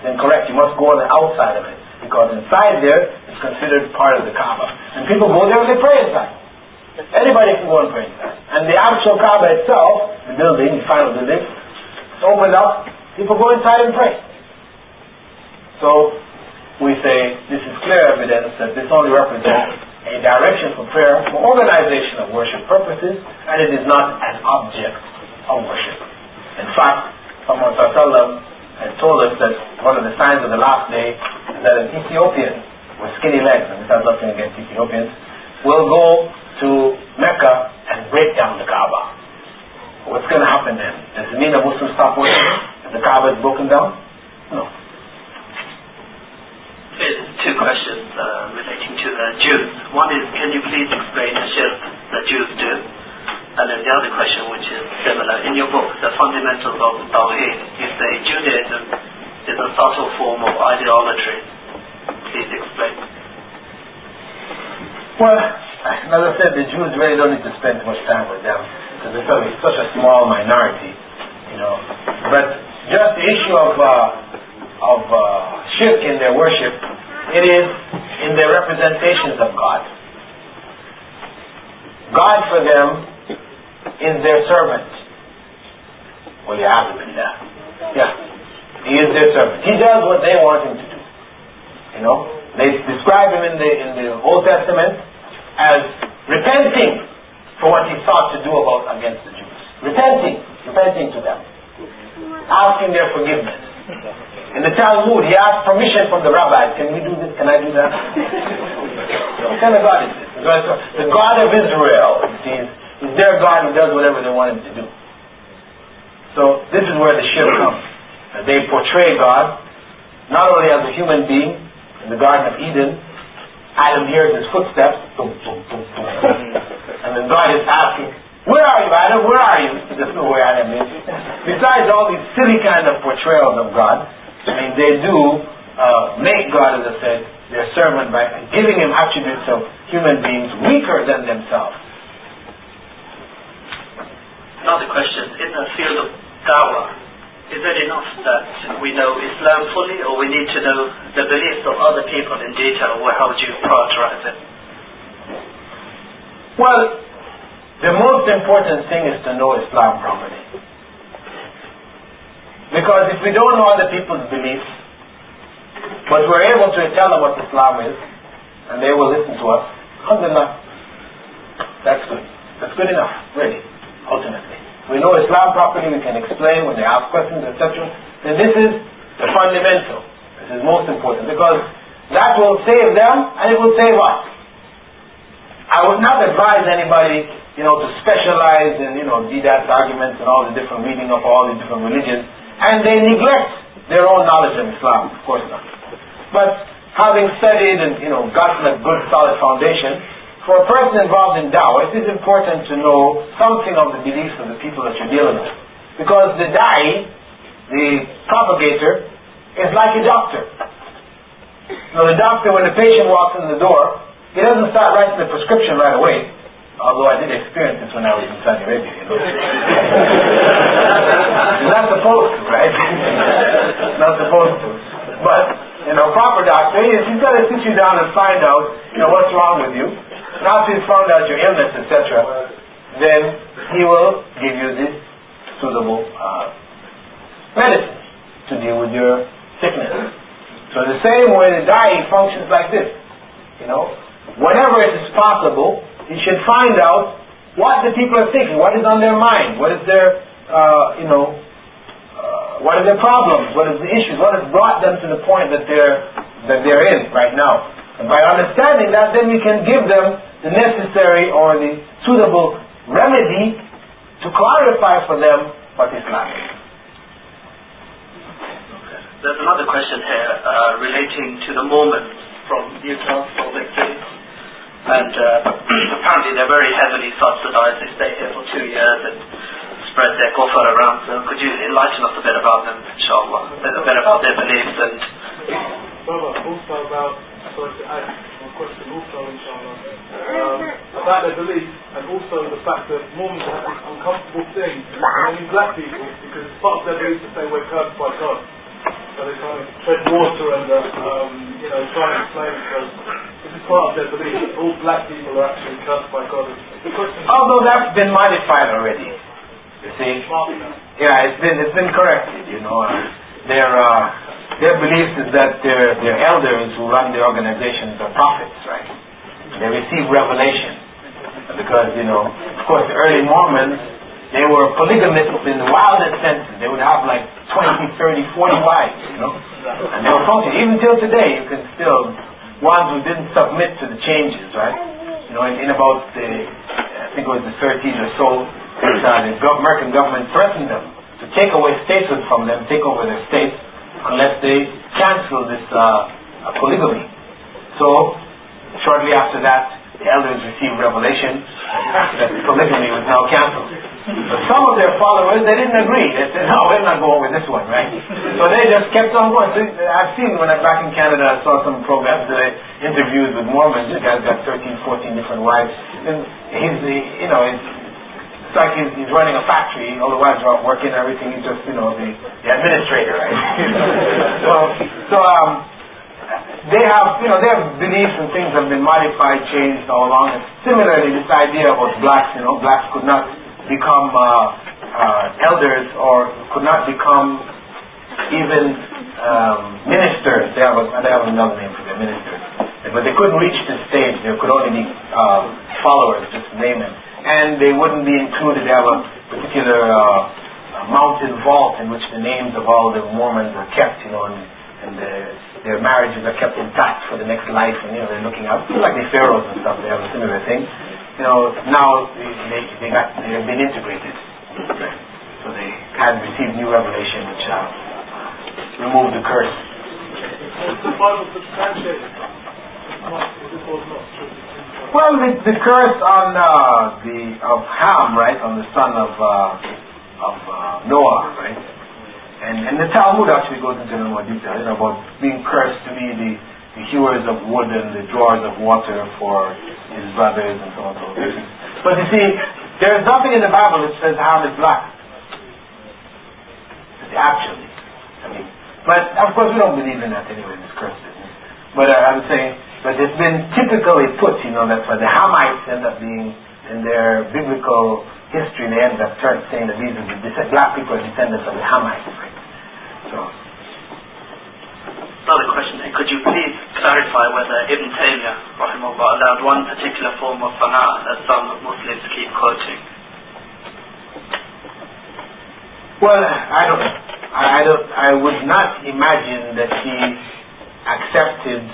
It's incorrect. You must go on the outside of it, because inside there is considered part of the Kaaba. And people go there and they pray inside. Anybody can go and pray inside. And the actual Kaaba itself, the building, the final building, it's opened up. People go inside and pray. So we say this is clear evidence that this only represents a direction for prayer, for organization of worship purposes, and it is not an object of worship. In fact, Muhammad sallallahu had told us that one of the signs of the last day is that an Ethiopian with skinny legs, and this has nothing against Ethiopians, will go to Mecca and break down the Kaaba. What's going to happen then? Does it mean that Muslims stop worshiping if the Kaaba is broken down? No. Two questions relating to the Jews. One is, can you please explain the shirk that Jews do? And then the other question, which is similar, in your book, The Fundamentals of Tawheed, you say Judaism is a subtle form of idolatry. Please explain. Well, as I said, the Jews really don't need to spend much time with them, because they're such a small minority, But just the issue of shirk in their worship, it is in their representations of God. God for them is their servant. Well, you have to be that. Yeah. He is their servant. He does what they want him to do. You know, they describe him in the Old Testament as repenting for what he sought to do against the Jews. Repenting to them. Asking their forgiveness. In the Talmud, he asked permission from the rabbis. Can we do this? Can I do that? What kind of God is this? The God of Israel, he's their God who does whatever they want him to do. So this is where the shirk comes. They portray God not only as a human being in the Garden of Eden. Adam hears his footsteps, boom, boom, boom, boom. And then God is asking, where are you, Adam? Where are you? He doesn't know where Adam is. Besides all these silly kind of portrayals of God, I mean, they do make God, as I said, their servant by giving him attributes of human beings weaker than themselves. Another question. In the field of dawah, is it enough that we know Islam fully, or we need to know the beliefs of other people in detail? Or how would you prioritize it? Well, the most important thing is to know Islam properly. Because if we don't know other people's beliefs, but we're able to tell them what Islam is, and they will listen to us, alhamdulillah, that's good. That's good enough, really, ultimately. We know Islam properly, we can explain when they ask questions, etc. Then this is the fundamental. This is most important, because that will save them and it will save us. I would not advise anybody, to specialize in, Didat's arguments and all the different reading of all the different religions, and they neglect their own knowledge of Islam. Of course not. But having studied and, gotten a good solid foundation, for a person involved in dawah, it is important to know something of the beliefs of the people that you're dealing with. Because the da'i, the propagator, is like a doctor. Now the doctor, when the patient walks in the door, he doesn't start writing the prescription right away. Although I did experience this when I was in Saudi Arabia, You're not supposed to, right? Not supposed to. But, proper doctor, he's got to sit you down and find out, what's wrong with you. And after he's found out your illness, etc., then he will give you this suitable medicine to deal with your sickness. So the same way the da'i functions like this. Whenever it is possible, you should find out what the people are thinking, what is on their mind, what is their, what are their problems, what is the issues, what has brought them to the point that they're in right now. And by understanding that, then we can give them the necessary or the suitable remedy to clarify for them what Islam is. Okay. There's another question here relating to the Mormons from Utah, Salt Lake City. And apparently they're very heavily subsidized. They stay here for 2 years and spread their kufr around. So could you enlighten us a bit about them, inshallah? A bit about their beliefs and... Also about, sorry to add one question also, inshallah, about their beliefs, and also the fact that Mormons have this uncomfortable thing among black people, because it's part of their belief that they were cursed by God. So they kind of tread water and, try and explain it to us. This is part of their belief that all black people are actually cursed by God. Although that's been modified already, you see. Yeah, it's been corrected. Their belief is that their elders who run the organizations are prophets, right? They receive revelation. Because, of course, the early Mormons, they were polygamists in the wildest senses. They would have like 20, 30, 40 wives, And they were functioning. Even till today, you can still, ones who didn't submit to the changes, right? In about I think it was the 30s or so, the American government threatened them to take away statehood from them, take over their states, unless they cancel this polygamy. So, shortly after that, the elders received revelation that polygamy was now canceled. But some of their followers, they didn't agree. They said, no, we're not going with this one, right? So they just kept on going. So I've seen when I'm back in Canada, I saw some programs, interviews with Mormons. This guy's got 13, 14 different wives. And it's like he's running a factory. All the wives are out working and everything. He's just, the administrator, right? They have, their beliefs and things have been modified, changed all along. And similarly, this idea about blacks, blacks could not become elders or could not become even ministers, they have another name for their ministers, but they couldn't reach this stage. There could only be followers, just laymen, and they wouldn't be included. They have a particular mountain vault in which the names of all the Mormons are kept, and their marriages are kept intact for the next life, and they're looking out, like the pharaohs and stuff. They have a similar thing. Now they've been integrated, so they had received new revelation which removed the curse. The Bible substantiates well, the curse on of Ham, right, on the son of Noah, right, and the Talmud actually goes into more detail, about being cursed to be the hewers of wood and the drawers of water for his brothers and so on and so forth. But you see, there is nothing in the Bible that says Ham is black. Actually, but of course we don't believe in that anyway, this curse business. But I'm saying, but it's been typically put, that for the Hamites end up being, in their biblical history, they end up saying that these are the black people are descendants of the Hamites. Right? So. Another question here. Could you please clarify whether Ibn Taymiyyah rahimahullah allowed one particular form of fana that some Muslims keep quoting? Well, I would not imagine that he accepted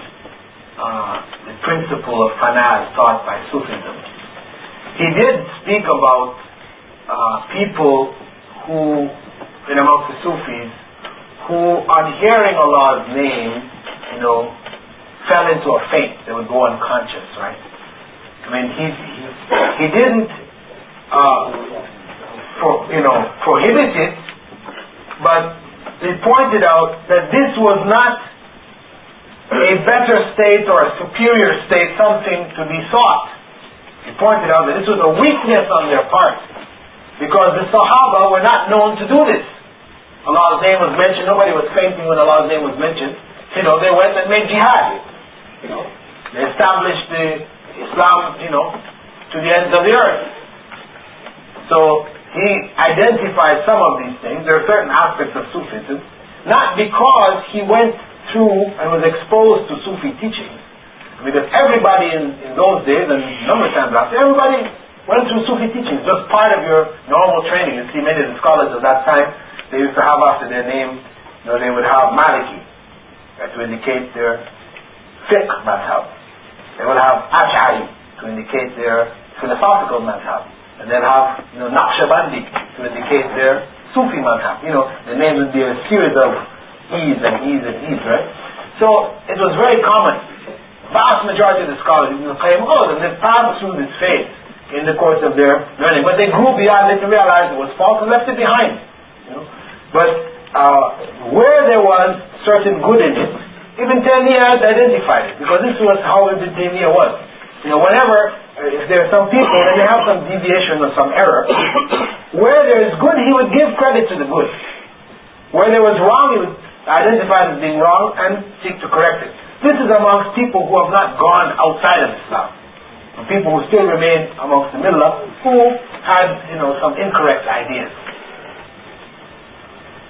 the principle of fana as taught by Sufism. He did speak about people who, amongst the Sufis, who on hearing Allah's name, fell into a faint. They would go unconscious, right? He didn't prohibit it, but he pointed out that this was not a better state or a superior state, something to be sought. He pointed out that this was a weakness on their part, because the Sahaba were not known to do this. Allah's name was mentioned, nobody was fainting when Allah's name was mentioned. They went and made jihad. They established the Islam, to the ends of the earth. So he identified some of these things. There are certain aspects of Sufism, not because he went through and was exposed to Sufi teachings. Because everybody in those days, and a number of times after, everybody went through Sufi teachings, just part of your normal training. You see many of the scholars of that time, they used to have after their name, they would have Maliki, to indicate their fiqh madhab. They would have Ash'ari to indicate their philosophical madhab. And then have Naqshbandi to indicate their Sufi madhab. The name would be a series of E's and E's and E's, right? So it was very common. Vast majority of the scholars, Ibn Qayyim, they passed through this phase in the course of their learning, but they grew beyond it and realized it was false and left it behind. But where there was certain good in it, Ibn Taymiyyah had identified it, because this was how Ibn Taymiyyah was. Whenever, if there are some people and they have some deviation or some error, where there is good, he would give credit to the good. Where there was wrong, he would identify it as being wrong and seek to correct it. This is amongst people who have not gone outside of Islam. People who still remain amongst the Millah, who had, some incorrect ideas.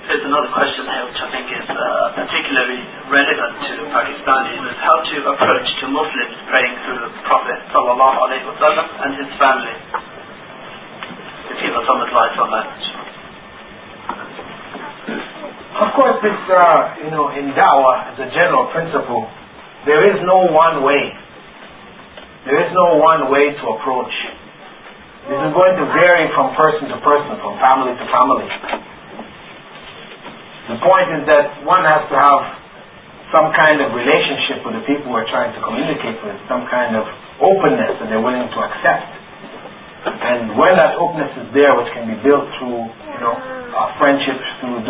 There's another question here which I think is particularly relevant to Pakistanis, is how to approach to Muslims praying through the Prophet sallallahu alaihi wasallam and his family. If you have some advice on that. Of course, this, in da'wah, as a general principle, there is no one way. There is no one way to approach. This is going to vary from person to person, from family to family. The point is that one has to have some kind of relationship with the people we're trying to communicate with, some kind of openness that they're willing to accept. And when that openness is there, which can be built through, friendships, through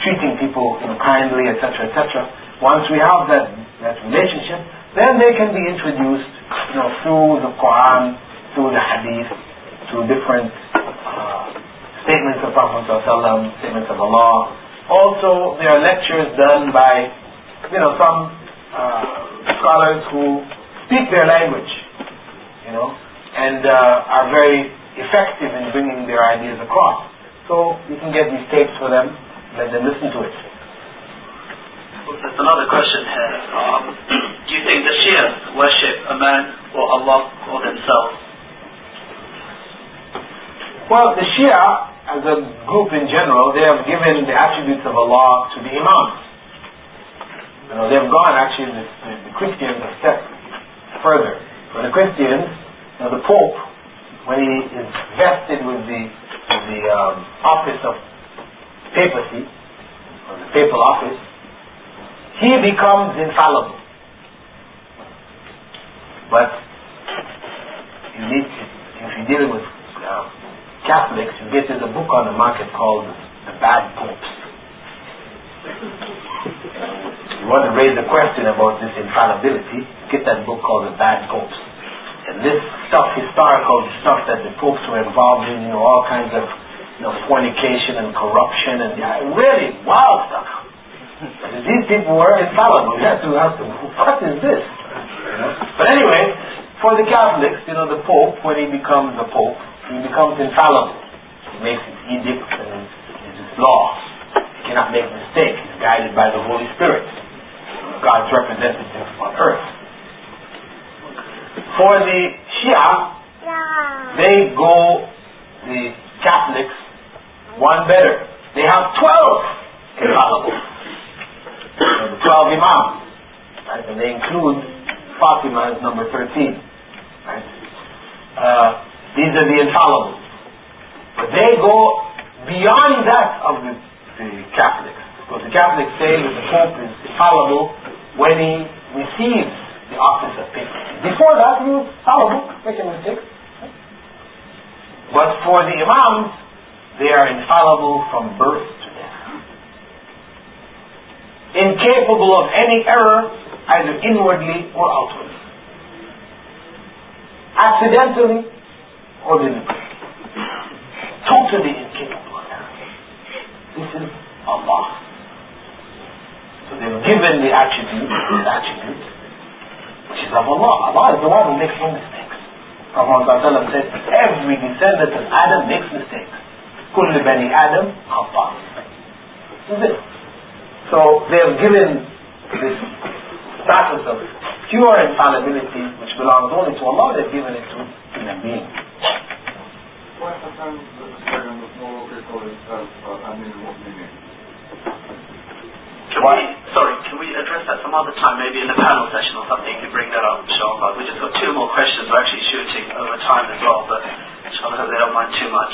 treating people kindly, etc., etc. Once we have that relationship, then they can be introduced, through the Qur'an, through the Hadith, through different statements of Prophet ﷺ, statements of Allah. Also, there are lectures done by, some scholars who speak their language, and are very effective in bringing their ideas across. So you can get these tapes for them. let them listen to it. There's another question here. Do you think the Shias worship a man or Allah or themselves? Well, the Shia, as a group in general, they have given the attributes of Allah to the Imams. You know, they've gone actually, the Christians a step further. For the Christians, you know, the Pope, when he is vested with the office of papacy, or the papal office, he becomes infallible. But you need to, if you're dealing with Catholics, you get there's a book on the market called The Bad Popes. You want to raise a question about this infallibility, get that book called The Bad Popes. And this stuff, historical stuff that the popes were involved in, you know, all kinds of, you know, fornication and corruption and really wild stuff. And these people were infallible. You have to ask them, what is this? You know? But anyway, for the Catholics, you know, the Pope, when he becomes a Pope, he becomes infallible. He makes his edicts and his laws. He cannot make mistakes. He's guided by the Holy Spirit, God's representative on earth. For the Shia, they go, the Catholics, one better. They have 12 infallibles. So the 12 Imams. Right? And they include Fatima as number 13. Right? These are the infallibles. But they go beyond that of the Catholics. Because the Catholics say that the Pope is infallible when he receives the office of papacy. Before that, he was fallible, making mistakes. But for the Imams, they are infallible from birth to death. Incapable of any error, either inwardly or outwardly. Accidentally or deliberately. Totally incapable of error. This is Allah. So they've given the attribute, which is of Allah. Allah is the one who makes no mistakes. Prophet ﷺ said, every descendant of Adam makes mistakes. كل بني آدم خطاء. This is it. So they have given this status of pure infallibility, which belongs only to Allah, they've given it to human beings. Why sometimes the slogan was more critical itself Ameenah? Can we address that some other time, maybe in a panel session or something? You can bring that up, inshallah. We just got 2 more questions. We're actually shooting over time as well, but inshallah, they don't mind too much.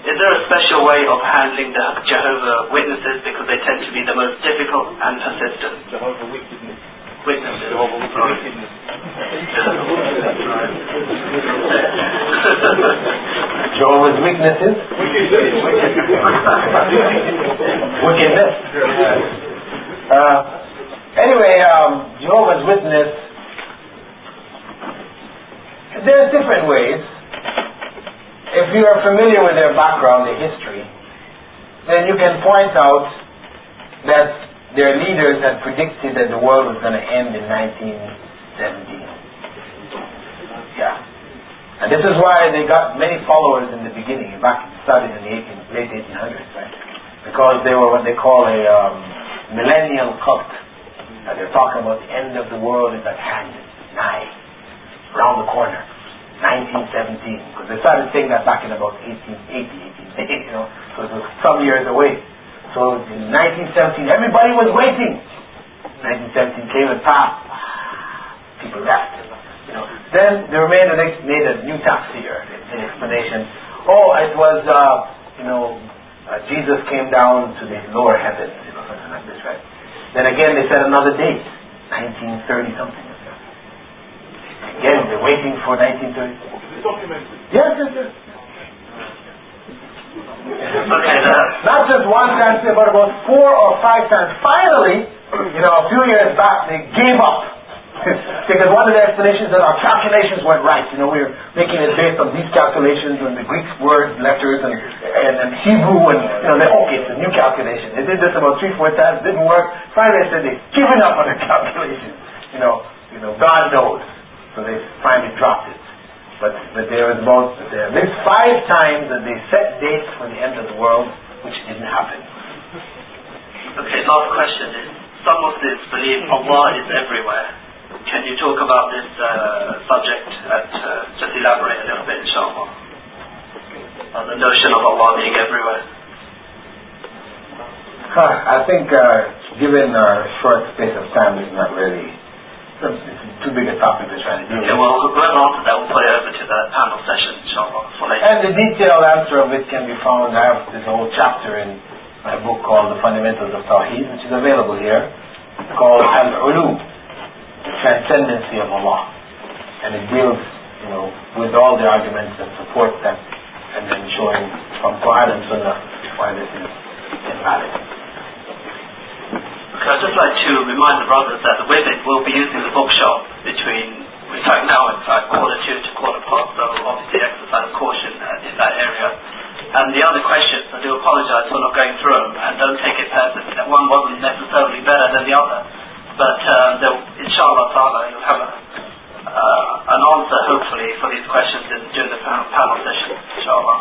Is there a special way of handling the Jehovah Witnesses, because they tend to be the most difficult and persistent? Jehovah Witnesses. Witnesses. Jehovah Witnesses. Jehovah's Witnesses. Wickedness. Anyway, Jehovah's Witness, there's different ways. If you are familiar with their background, their history, then you can point out that their leaders had predicted that the world was going to end in 1917. Yeah. And this is why they got many followers in the beginning, started in the late 1800s, right? Because they were what they call a millennial cult. And they're talking about the end of the world is at hand, nigh, around the corner. 1917, because they started saying that back in about 1880, you know, so it was some years away. So in 1917, everybody was waiting. 1917 came and passed. People left, you know. Then they made a new tafsir, an explanation. Oh, it was, Jesus came down to the lower heavens, you know, something like this, right? Then again, they said another date, 1930 something. Again, they're waiting for 1930. It's documented. Yes. Not just one time, but about 4 or 5 times. Finally, a few years back, they gave up. Because one of the explanations that our calculations weren't right. We were making it based on these calculations and the Greek words, letters, and Hebrew, and it's a new calculation. They did this about 3-4 times, didn't work. Finally, they said they've given up on the calculation. God knows. So they finally dropped it. But there was about at least 5 times that they set dates for the end of the world, which didn't happen. Okay, last question is, some Muslims believe Allah is everywhere. Can you talk about this subject and just elaborate a little bit, inshallah, on the notion of Allah being everywhere? I think given our short space of time, it's not really, it's too big a topic to try to deal with. Okay, well, whoever answers that, we'll put it over to the panel session, inshallah, for later. And the detailed answer of it can be found. I have this whole chapter in my book called The Fundamentals of Tawheed, which is available here. It's called Al-Ulu, the transcendency of Allah. And it deals, with all the arguments that support that, and then showing from Qur'an and Sunnah why this is invalid. Okay, I'd just like to remind the brothers that the women will be using the bookshop between, in fact 2:15 to 2:15, so obviously exercise caution in that area. And the other questions, I do apologize for not going through them, and don't take it personally that one wasn't necessarily better than the other. But inshallah ta'ala, you'll have an answer hopefully for these questions during the panel session, inshallah.